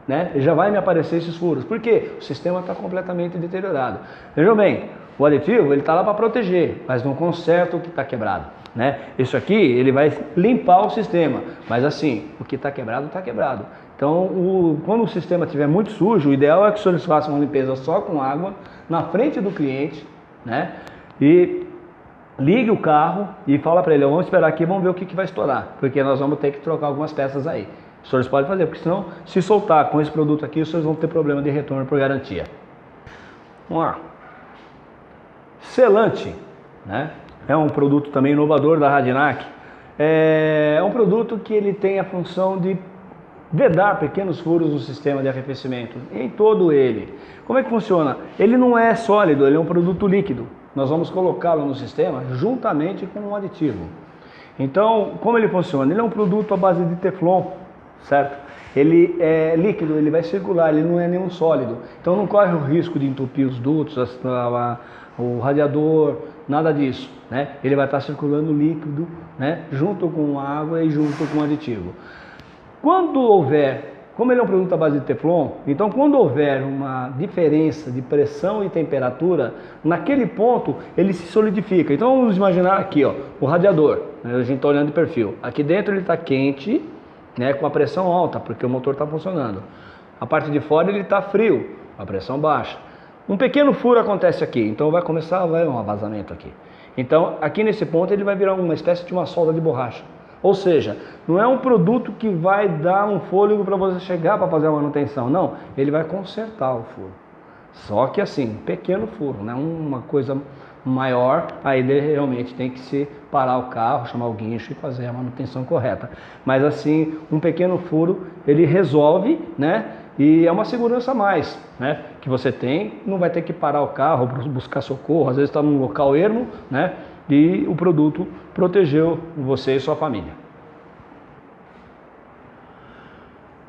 né? Já vai me aparecer esses furos. Por quê? O sistema está completamente deteriorado. Vejam bem, o aditivo ele está lá para proteger, mas não conserta o que está quebrado, né? Isso aqui ele vai limpar o sistema, mas assim, o que está quebrado está quebrado. Então, quando o sistema estiver muito sujo, o ideal é que os senhores façam uma limpeza só com água, na frente do cliente, né? E ligue o carro e fala para ele, vamos esperar aqui, vamos ver o que vai estourar, porque nós vamos ter que trocar algumas peças aí. Os senhores podem fazer, porque senão, se soltar com esse produto aqui, os senhores vão ter problema de retorno por garantia. Vamos lá. Selante, né? É um produto também inovador da Radinac. É um produto que ele tem a função de vedar pequenos furos no sistema de arrefecimento, em todo ele. Como é que funciona? Ele não é sólido, ele é um produto líquido. Nós vamos colocá-lo no sistema juntamente com um aditivo. Então, como ele funciona? Ele é um produto à base de Teflon, certo? Ele é líquido, ele vai circular, ele não é nenhum sólido. Então não corre o risco de entupir os dutos, o radiador, nada disso, né? Ele vai estar circulando líquido, né? Junto com a água e junto com o aditivo. Quando houver, como ele é um produto à base de Teflon, então quando houver uma diferença de pressão e temperatura, naquele ponto ele se solidifica. Então vamos imaginar aqui, ó, o radiador, né? A gente está olhando de perfil. Aqui dentro ele está quente, né, com a pressão alta, porque o motor está funcionando. A parte de fora ele está frio, a pressão baixa. Um pequeno furo acontece aqui, então vai começar um vazamento aqui. Então aqui nesse ponto ele vai virar uma espécie de uma solda de borracha. Ou seja, não é um produto que vai dar um fôlego para você chegar para fazer a manutenção, não. Ele vai consertar o furo. Só que assim, pequeno furo, né? Uma coisa maior, aí ele realmente tem que se parar o carro, chamar o guincho e fazer a manutenção correta. Mas assim, um pequeno furo, ele resolve, né? E é uma segurança a mais, né? Que você tem, não vai ter que parar o carro, buscar socorro, às vezes está num local ermo, né? E o produto protegeu você e sua família.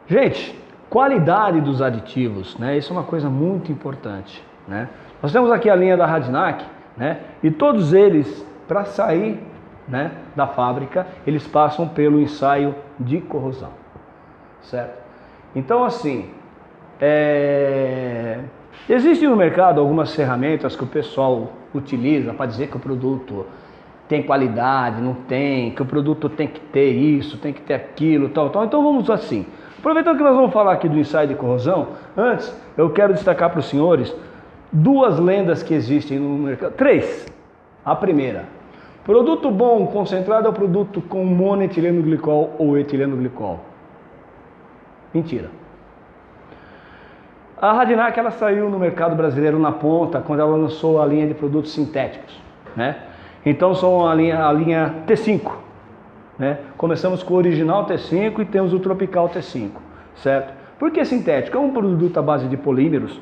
Gente, qualidade dos aditivos, né? Isso é uma coisa muito importante, né? Nós temos aqui a linha da Radinac, né? E todos eles, para sair, né, da fábrica, eles passam pelo ensaio de corrosão, certo? Então assim, existem no mercado algumas ferramentas que o pessoal utiliza para dizer que o produto tem qualidade, não tem, que o produto tem que ter isso, tem que ter aquilo, tal. Então vamos assim, aproveitando que nós vamos falar aqui do ensaio de corrosão, antes eu quero destacar para os senhores duas lendas que existem no mercado, três. A primeira, produto bom concentrado é o produto com monoetileno glicol ou etileno glicol. Mentira. A Radinac ela saiu no mercado brasileiro na ponta quando ela lançou a linha de produtos sintéticos, né? Então são a linha T5, né? Começamos com o original T5 e temos o tropical T5, certo? Por que sintético? É um produto à base de polímeros.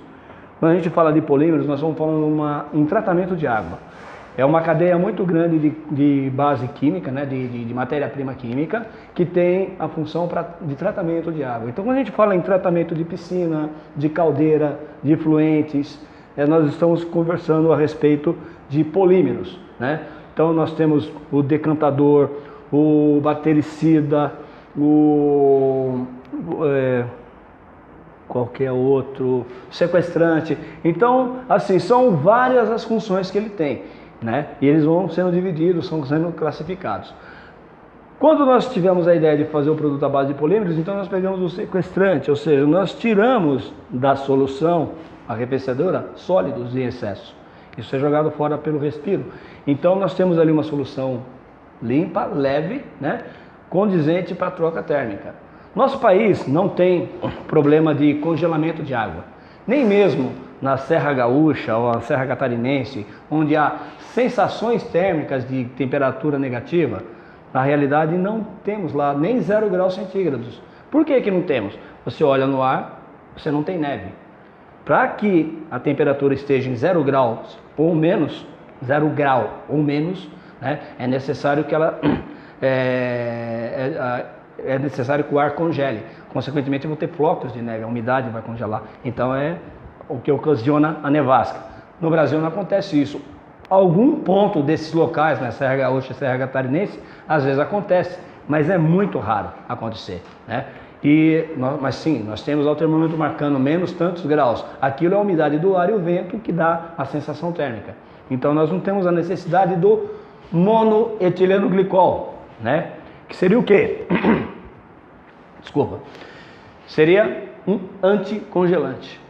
Quando a gente fala de polímeros, nós estamos falando em tratamento de água. É uma cadeia muito grande de base química, né? de matéria-prima química, que tem a função de tratamento de água. Então quando a gente fala em tratamento de piscina, de caldeira, de efluentes, nós estamos conversando a respeito de polímeros, né? Então nós temos o decantador, o bactericida, qualquer outro, sequestrante. Então, assim, são várias as funções que ele tem, né? E eles vão sendo divididos, são sendo classificados. Quando nós tivemos a ideia de fazer o produto à base de polímeros, então nós pegamos o sequestrante, ou seja, nós tiramos da solução arrefecedora sólidos em excesso. Isso é jogado fora pelo respiro. Então nós temos ali uma solução limpa, leve, né? Condizente para troca térmica. Nosso país não tem problema de congelamento de água, nem mesmo na Serra Gaúcha ou na Serra Catarinense, onde há sensações térmicas de temperatura negativa. Na realidade não temos lá nem 0 graus centígrados. Por que que não temos? Você olha no ar, você não tem neve. Para que a temperatura esteja em 0 graus ou menos, 0 grau ou menos, né, é necessário que ela é necessário que o ar congele. Consequentemente, eu vou ter flocos de neve, a umidade vai congelar. Então é o que ocasiona a nevasca. No Brasil não acontece isso. Algum ponto desses locais, na Serra Gaúcha e Serra Catarinense, às vezes acontece, mas é muito raro acontecer, né? Mas sim, nós temos lá o termômetro marcando menos tantos graus. Aquilo é a umidade do ar e o vento que dá a sensação térmica. Então nós não temos a necessidade do monoetileno glicol, né? Que seria o quê? Desculpa. Seria um anticongelante,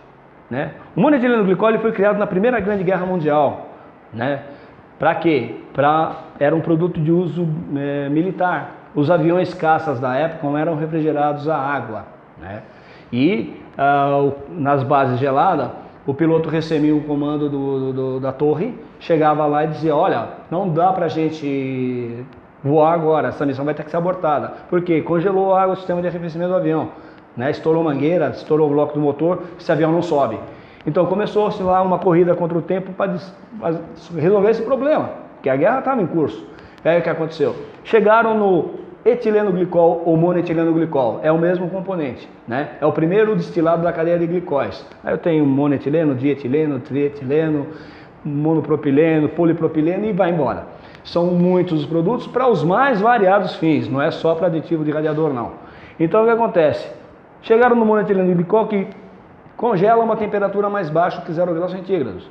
né? O monoetileno glicol foi criado na Primeira Grande Guerra Mundial, né? Para quê? Era um produto de uso militar. os aviões caças da época não eram refrigerados a água, né? E nas bases geladas, o piloto recebia o comando da torre, chegava lá e dizia, olha, não dá pra gente voar agora, essa missão vai ter que ser abortada. Por quê? Congelou a água, o sistema de arrefecimento do avião, né? Estourou mangueira, estourou o bloco do motor, esse avião não sobe. Então começou-se lá uma corrida contra o tempo para resolver esse problema, porque a guerra estava em curso. Aí o que aconteceu? Chegaram no etileno glicol ou monoetileno glicol, é o mesmo componente, né? É o primeiro destilado da cadeia de glicóis. Aí eu tenho monoetileno, dietileno, trietileno, monopropileno, polipropileno e vai embora. São muitos os produtos para os mais variados fins, não é só para aditivo de radiador não. Então o que acontece? Chegaram no monoetileno glicol que congela a uma temperatura mais baixa que 0 graus centígrados,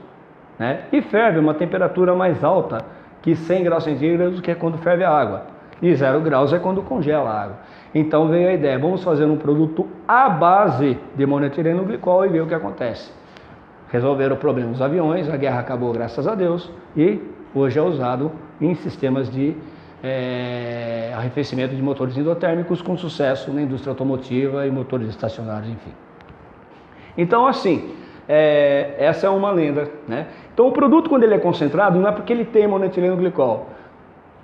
né? E ferve a uma temperatura mais alta que 100 graus centígrados, que é quando ferve a água. E 0 graus é quando congela a água. Então veio a ideia, vamos fazer um produto à base de monoetileno glicol e ver o que acontece. Resolveram o problema dos aviões, a guerra acabou graças a Deus e hoje é usado em sistemas de arrefecimento de motores endotérmicos com sucesso na indústria automotiva e motores estacionários, enfim. Então assim, essa é uma lenda, né? Então o produto, quando ele é concentrado, não é porque ele tem monoetileno glicol.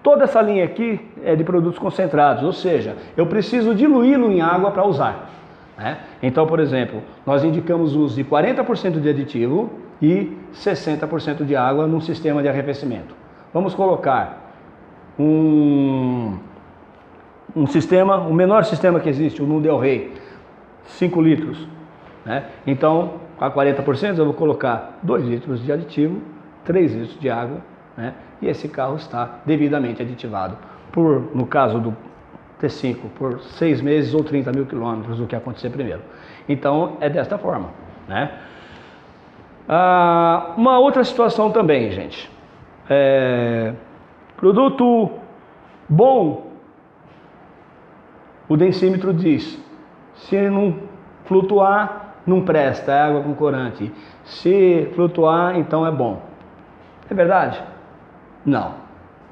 Toda essa linha aqui é de produtos concentrados, ou seja, eu preciso diluí-lo em água para usar, né? Então, por exemplo, nós indicamos o uso de 40% de aditivo e 60% de água num sistema de arrefecimento. Vamos colocar um sistema, o menor sistema que existe, o Del Rey, 5 litros, né? Então, a 40% eu vou colocar 2 litros de aditivo, 3 litros de água, né? E esse carro está devidamente aditivado no caso do T5, por 6 meses ou 30 mil quilômetros, o que acontecer primeiro. Então, é desta forma, né? Uma outra situação também, gente. Produto bom, o densímetro diz, se não flutuar, não presta, é água com corante. Se flutuar, então é bom. É verdade? Não,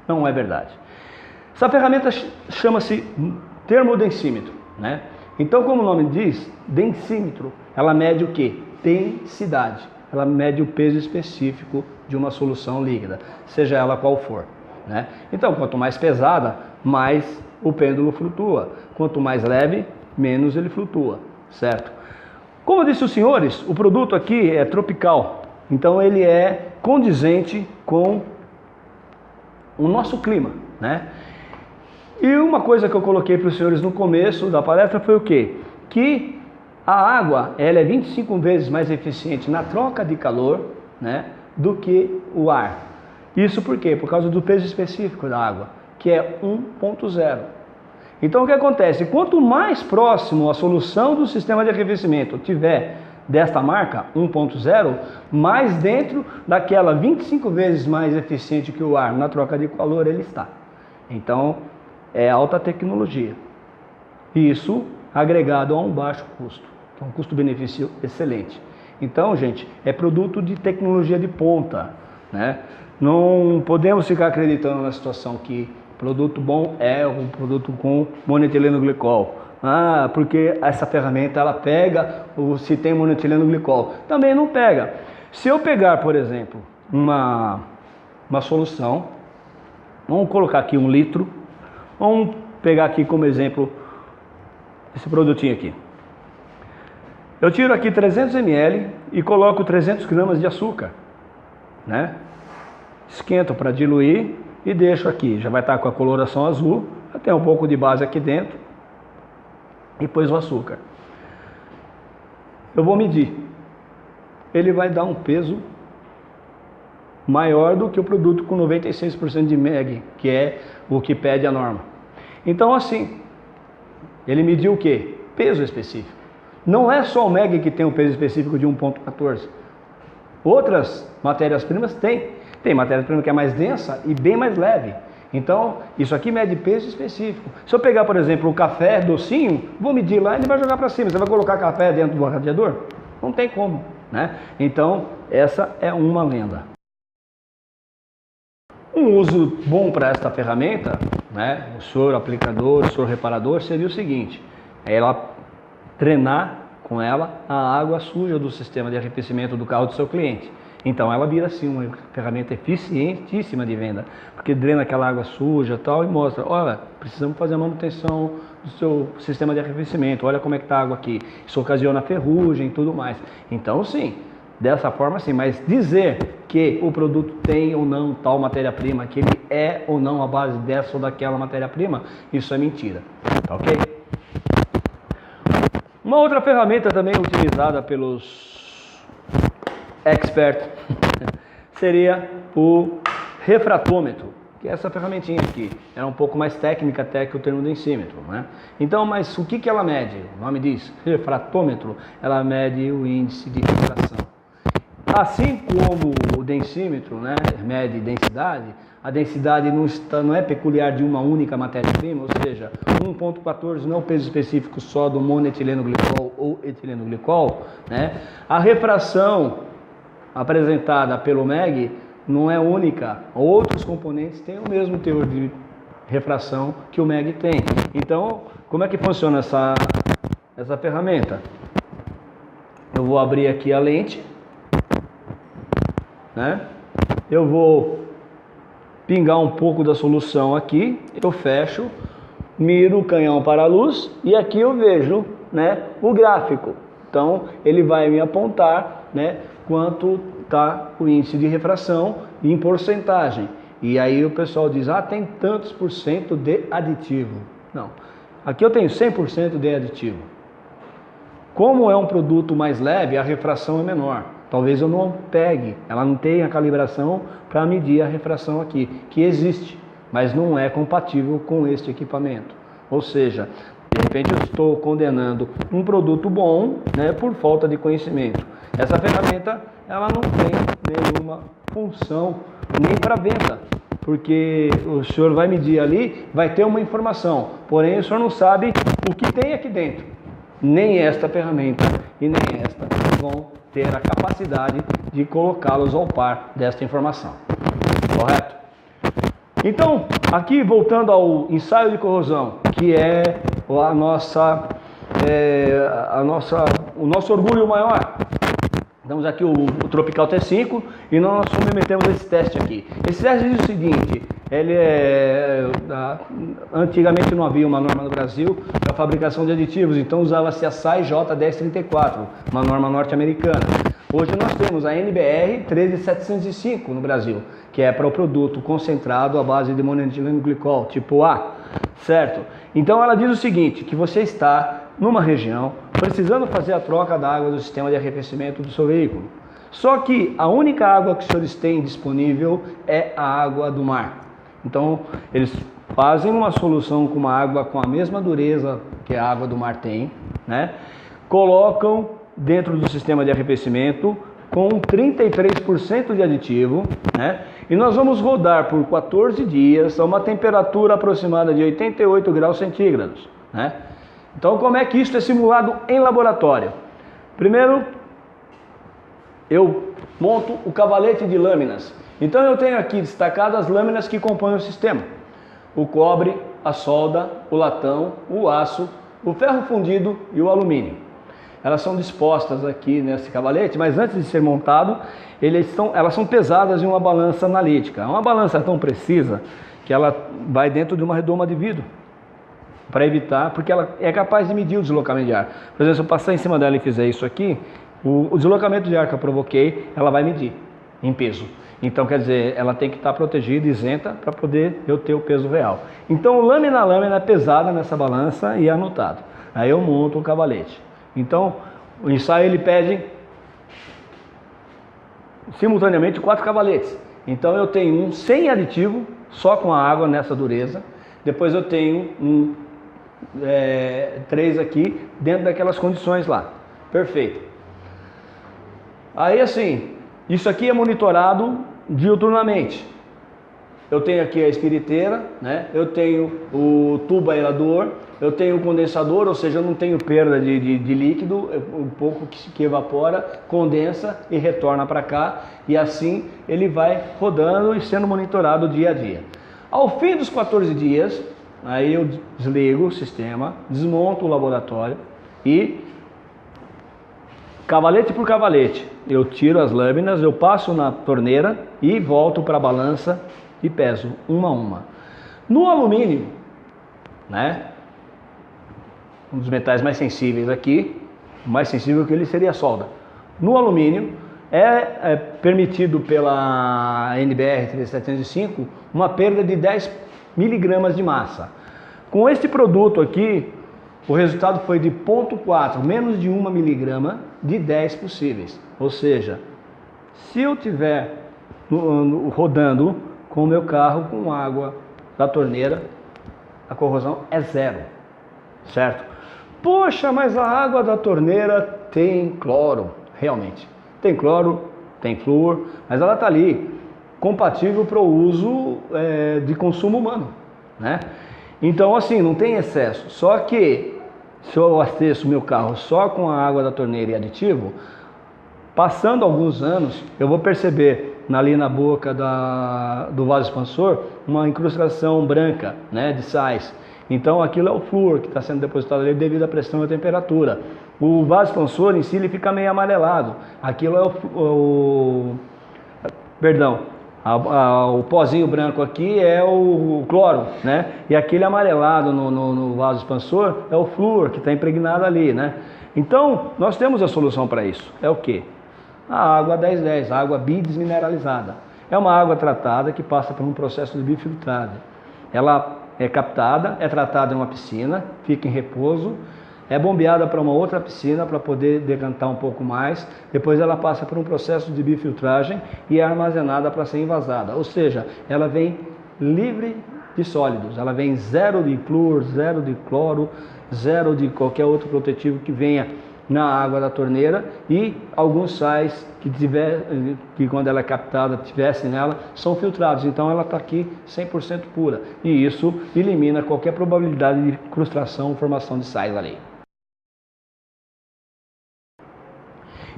não é verdade. Essa ferramenta chama-se termodensímetro, né? Então, como o nome diz, densímetro, ela mede o quê? Densidade. Ela mede o peso específico de uma solução líquida, seja ela qual for, né? Então, quanto mais pesada, mais o pêndulo flutua. Quanto mais leve, menos ele flutua, certo? Como eu disse aos senhores, o produto aqui é tropical, então ele é condizente com o nosso clima, né? E uma coisa que eu coloquei para os senhores no começo da palestra foi o quê? Que a água, ela é 25 vezes mais eficiente na troca de calor, né, do que o ar. Isso por quê? Por causa do peso específico da água, que é 1.0. Então o que acontece? Quanto mais próximo a solução do sistema de arrefecimento tiver desta marca, 1.0, mais dentro daquela 25 vezes mais eficiente que o ar na troca de calor ele está. Então é alta tecnologia. Isso agregado a um baixo custo. Então, um custo-benefício excelente. Então, gente, é produto de tecnologia de ponta, né? Não podemos ficar acreditando na situação que produto bom é um produto com monoetileno glicol. Porque essa ferramenta ela pega se tem monoetileno glicol. Também não pega. Se eu pegar, por exemplo, uma solução, vamos colocar aqui 1 litro, vamos pegar aqui como exemplo esse produtinho aqui. Eu tiro aqui 300 ml e coloco 300 gramas de açúcar, né? Esquento para diluir e deixo aqui. Já vai estar com a coloração azul, já tem um pouco de base aqui dentro. E pôs o açúcar. Eu vou medir. Ele vai dar um peso maior do que o produto com 96% de MEG, que é o que pede a norma. Então assim, ele mediu o quê? Peso específico. Não é só o MEG que tem um peso específico de 1.14. Outras matérias-primas têm. Tem matéria-prima que é mais densa e bem mais leve. Então, isso aqui mede peso específico. Se eu pegar, por exemplo, o café docinho, vou medir lá e ele vai jogar para cima. Você vai colocar café dentro do radiador? Não tem como, né? Então, essa é uma lenda. Um uso bom para esta ferramenta, né, o senhor aplicador, o senhor reparador, seria o seguinte: é ela drenar com ela a água suja do sistema de arrefecimento do carro do seu cliente. Então ela vira assim uma ferramenta eficientíssima de venda, porque drena aquela água suja e tal e mostra, olha, precisamos fazer a manutenção do seu sistema de arrefecimento, olha como é que está a água aqui, isso ocasiona ferrugem e tudo mais. Então sim, dessa forma sim, mas dizer que o produto tem ou não tal matéria-prima, que ele é ou não a base dessa ou daquela matéria-prima, isso é mentira, tá ok? Uma outra ferramenta também utilizada pelos experts seria o refratômetro, que é essa ferramentinha aqui. É um pouco mais técnica até que o termo densímetro, né? Então, mas o que ela mede? O nome diz refratômetro, ela mede o índice de refração. Assim como o densímetro, né, mede densidade, a densidade não é peculiar de uma única matéria-prima, ou seja, 1,14 não é o peso específico só do monoetileno glicol ou etileno glicol, né? A refração apresentada pelo MEG não é única, outros componentes têm o mesmo teor de refração que o MEG tem. Então, como é que funciona essa ferramenta? Eu vou abrir aqui a lente, né? Eu vou pingar um pouco da solução aqui, eu fecho, miro o canhão para a luz e aqui eu vejo, né, o gráfico. Então ele vai me apontar, né, quanto está o índice de refração em porcentagem. E aí o pessoal diz, ah, tem tantos por cento de aditivo. Não, aqui eu tenho 100% de aditivo. Como é um produto mais leve, a refração é menor. Talvez eu não pegue, ela não tenha calibração para medir a refração aqui, que existe, mas não é compatível com este equipamento. Ou seja, de repente eu estou condenando um produto bom, né, por falta de conhecimento. Essa ferramenta, ela não tem nenhuma função nem para venda, porque o senhor vai medir ali, vai ter uma informação, porém o senhor não sabe o que tem aqui dentro. Nem esta ferramenta e nem esta vão ter a capacidade de colocá-los ao par desta informação. Correto? Então, aqui voltando ao ensaio de corrosão, que é o nosso orgulho maior. Damos aqui o Tropical T5 e nós submetemos esse teste aqui. Esse teste diz o seguinte, antigamente não havia uma norma no Brasil para fabricação de aditivos, então usava-se a SAI J1034, uma norma norte-americana. Hoje nós temos a NBR 13705 no Brasil, que é para o produto concentrado à base de monoetileno glicol, tipo A, certo? Então ela diz o seguinte, que você está numa região precisando fazer a troca da água do sistema de arrefecimento do seu veículo. Só que a única água que os senhores têm disponível é a água do mar. Então eles fazem uma solução com uma água com a mesma dureza que a água do mar tem, né? Colocam dentro do sistema de arrefecimento com 33% de aditivo, né? E nós vamos rodar por 14 dias a uma temperatura aproximada de 88 graus centígrados, né? Então, como é que isso é simulado em laboratório? Primeiro, eu monto o cavalete de lâminas. Então, eu tenho aqui destacadas as lâminas que compõem o sistema. O cobre, a solda, o latão, o aço, o ferro fundido e o alumínio. Elas são dispostas aqui nesse cavalete, mas antes de ser montado, elas são pesadas em uma balança analítica. Uma balança tão precisa que ela vai dentro de uma redoma de vidro, para evitar, porque ela é capaz de medir o deslocamento de ar. Por exemplo, se eu passar em cima dela e fizer isso aqui, o deslocamento de ar que eu provoquei, ela vai medir em peso. Então, quer dizer, ela tem que estar protegida, isenta, para poder eu ter o peso real. Então, lâmina a lâmina é pesada nessa balança e é anotado. Aí eu monto o cavalete. Então, o ensaio ele pede simultaneamente 4 cavaletes. Então, eu tenho um sem aditivo, só com a água nessa dureza. Depois eu tenho 3 aqui dentro daquelas condições lá. Perfeito. Aí assim, isso aqui é monitorado diuturnamente. Eu tenho aqui a espiriteira, né? Eu tenho o tubo aerador, eu tenho um condensador, ou seja, eu não tenho perda de líquido, um pouco que evapora, condensa e retorna para cá, e assim ele vai rodando e sendo monitorado dia a dia. Ao fim dos 14 dias, aí eu desligo o sistema, desmonto o laboratório e, cavalete por cavalete, eu tiro as lâminas, eu passo na torneira e volto para a balança e peso uma a uma. No alumínio, né, um dos metais mais sensíveis aqui, o mais sensível que ele seria a solda. No alumínio é permitido pela NBR 3705 uma perda de 10 miligramas de massa. Com este produto aqui, o resultado foi de 0,4, menos de 1 miligrama de 10 possíveis. Ou seja, se eu tiver rodando com o meu carro com água da torneira, a corrosão é zero, certo? Poxa, mas a água da torneira tem cloro, realmente. Tem cloro, tem flúor, mas ela está ali, compatível para o uso de consumo humano, né? Então, assim, não tem excesso. Só que, se eu abasteço meu carro só com a água da torneira e aditivo, passando alguns anos, eu vou perceber ali na boca do vaso expansor uma incrustação branca, né, de sais. Então aquilo é o flúor que está sendo depositado ali devido à pressão e à temperatura. O vaso expansor em si ele fica meio amarelado. Aquilo é o pozinho branco aqui é o cloro, né? E aquele amarelado no vaso expansor é o flúor que está impregnado ali, né? Então nós temos a solução para isso. É o que? A água 1010, a água bidesmineralizada. É uma água tratada que passa por um processo de bifiltragem. Ela é captada, é tratada em uma piscina, fica em repouso, é bombeada para uma outra piscina para poder decantar um pouco mais, depois ela passa por um processo de bifiltragem e é armazenada para ser envasada, ou seja, ela vem livre de sólidos, ela vem zero de flúor, zero de cloro, zero de qualquer outro protetivo que venha na água da torneira e alguns sais que quando ela é captada, tivesse nela, são filtrados. Então ela está aqui 100% pura e isso elimina qualquer probabilidade de incrustação ou formação de sais ali.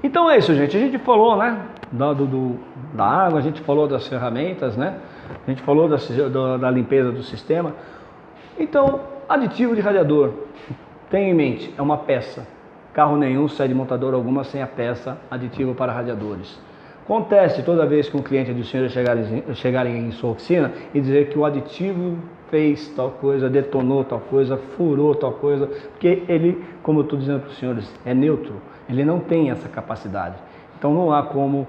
Então é isso, gente. A gente falou, né, da água, a gente falou das ferramentas, né, a gente falou da limpeza do sistema. Então, aditivo de radiador, tenha em mente, é uma peça. Carro nenhum sai de montadora alguma sem a peça aditivo para radiadores. Conteste toda vez que um cliente de senhor chegarem em sua oficina e dizer que o aditivo fez tal coisa, detonou tal coisa, furou tal coisa, porque ele, como eu estou dizendo para os senhores, é neutro, ele não tem essa capacidade. Então não há como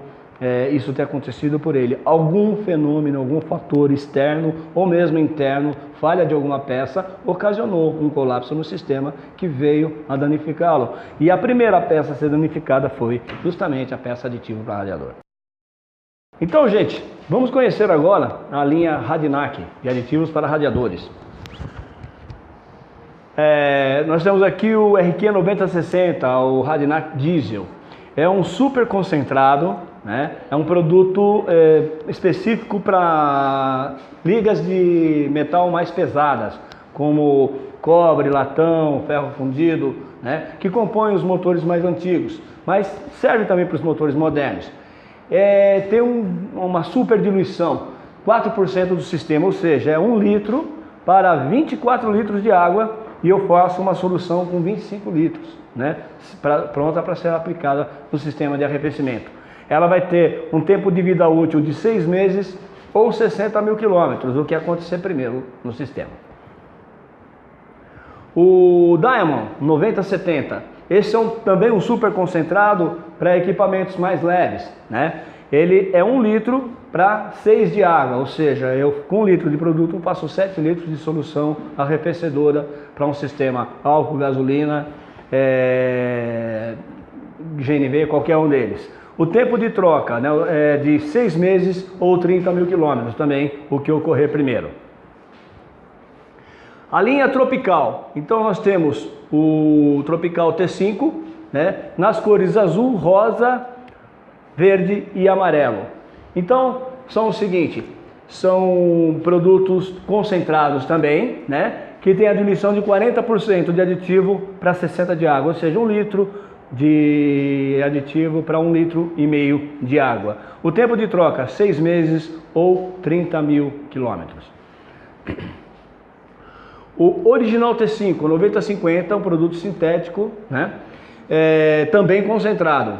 isso ter acontecido por ele. Algum fenômeno, algum fator externo ou mesmo interno, falha de alguma peça, ocasionou um colapso no sistema que veio a danificá-lo. E a primeira peça a ser danificada foi justamente a peça aditiva para radiador. Então, gente, vamos conhecer agora a linha Radinac de aditivos para radiadores. Nós temos aqui o RQ 9060, o Radinac Diesel. É um super concentrado, né? É um produto específico para ligas de metal mais pesadas, como cobre, latão, ferro fundido, né? Que compõem os motores mais antigos, mas serve também para os motores modernos. Tem uma super diluição, 4% do sistema, ou seja, é 1 litro para 24 litros de água e eu faço uma solução com 25 litros, né? Pronta para ser aplicada no sistema de arrefecimento. Ela vai ter um tempo de vida útil de 6 meses ou 60 mil quilômetros, o que acontecer primeiro no sistema. O Diamond 9070, esse é também um super concentrado para equipamentos mais leves, né? Ele é 1 litro para 6 de água, ou seja, eu com 1 litro de produto faço 7 litros de solução arrefecedora para um sistema álcool, gasolina, GNV, qualquer um deles. O tempo de troca, né, é de 6 meses ou 30 mil quilômetros também, o que ocorrer primeiro. A linha Tropical, então nós temos o Tropical T5, né, nas cores azul, rosa, verde e amarelo. Então são o seguinte, são produtos concentrados também, né, que tem a diluição de 40% de aditivo para 60 de água, ou seja, 1 litro de aditivo para 1,5 litro de água. O tempo de troca, 6 meses ou 30.000 quilômetros. O Original T5 9050 é um produto sintético, né? Também concentrado.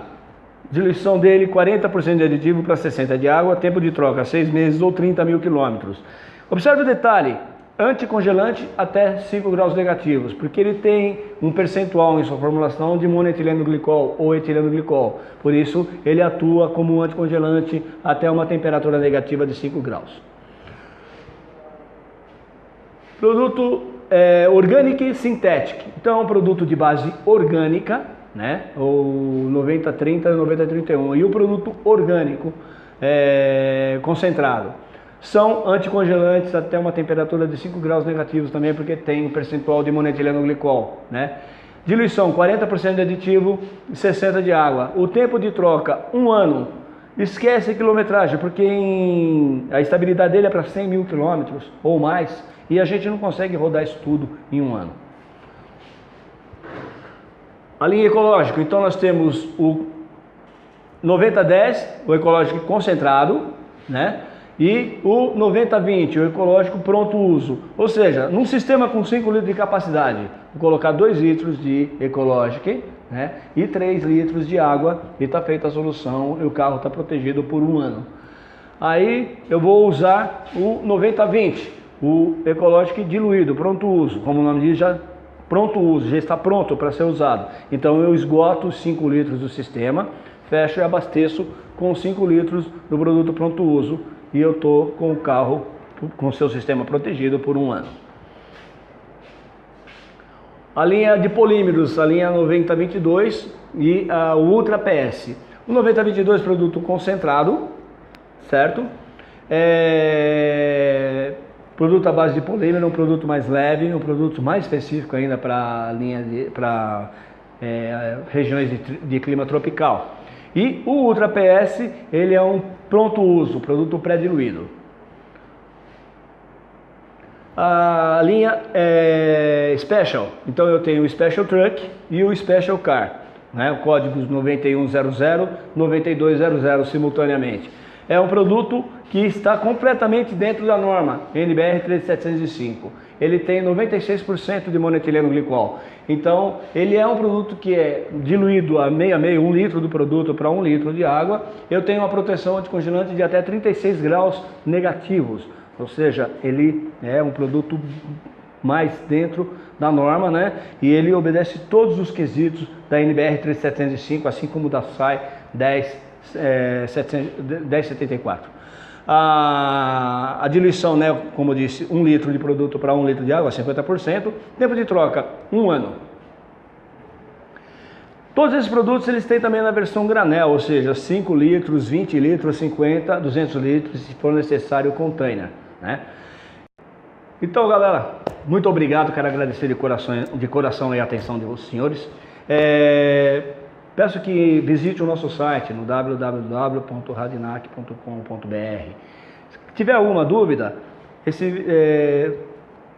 Diluição dele, 40% de aditivo para 60 de água, tempo de troca 6 meses ou 30.000 quilômetros. Observe o detalhe, anticongelante até 5 graus negativos, porque ele tem um percentual em sua formulação de monoetileno glicol ou etileno glicol. Por isso, ele atua como um anticongelante até uma temperatura negativa de 5 graus. Produto Organic Synthetic. Então, é um produto de base orgânica, né? O 9030 e 9031. E o produto orgânico concentrado. São anticongelantes até uma temperatura de 5 graus negativos também, porque tem um percentual de monoetileno glicol, né? Diluição 40% de aditivo e 60 de água. O tempo de troca 1 ano. Esquece a quilometragem, porque a estabilidade dele é para 100.000 quilômetros ou mais, e a gente não consegue rodar isso tudo em 1 ano. A linha ecológica, então nós temos o 9010, o ecológico concentrado, né? E o 9020, o ecológico pronto uso. Ou seja, num sistema com 5 litros de capacidade, vou colocar 2 litros de ecológico, né? E 3 litros de água, e está feita a solução, e o carro está protegido por 1 ano. Aí eu vou usar o 9020, o ecológico diluído, pronto uso, como o nome diz, já pronto uso, já está pronto para ser usado. Então eu esgoto os 5 litros do sistema, fecho e abasteço com 5 litros do produto pronto uso, e eu estou com o carro com seu sistema protegido por 1 ano. A linha de polímeros, a linha 9022 e o Ultra PS. O 9022 produto concentrado, certo? Produto à base de polímero, um produto mais leve, um produto mais específico ainda para regiões de clima tropical. E o Ultra PS, ele é um pronto uso, produto pré-diluído. A linha Special, então eu tenho o Special Truck e o Special Car, né? Códigos 9100, 9200 simultaneamente. É um produto que está completamente dentro da norma NBR 13705. Ele tem 96% de monoetileno glicol. Então, ele é um produto que é diluído a meio a meio, 1 litro do produto para 1 litro de água. Eu tenho uma proteção anticongelante de até 36 graus negativos. Ou seja, ele é um produto mais dentro da norma, né? E ele obedece todos os quesitos da NBR 13705, assim como da SAI 1074. A diluição, né, como eu disse, 1 litro de produto para 1 litro de água, 50%. Tempo de troca, 1 ano. Todos esses produtos eles têm também na versão granel, ou seja, 5 litros, 20 litros, 50, 200 litros, se for necessário, container, né? Então, galera, muito obrigado, quero agradecer de coração a atenção de vocês, senhores. Peço que visite o nosso site no www.radinac.com.br. Se tiver alguma dúvida,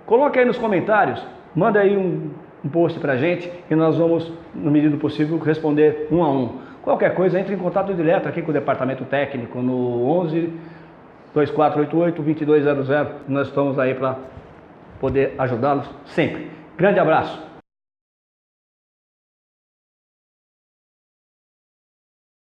coloque aí nos comentários, manda aí um post pra gente e nós vamos, no medida do possível, responder 1 a 1. Qualquer coisa, entre em contato direto aqui com o departamento técnico no 11 2488 2200. Nós estamos aí para poder ajudá-los sempre. Grande abraço!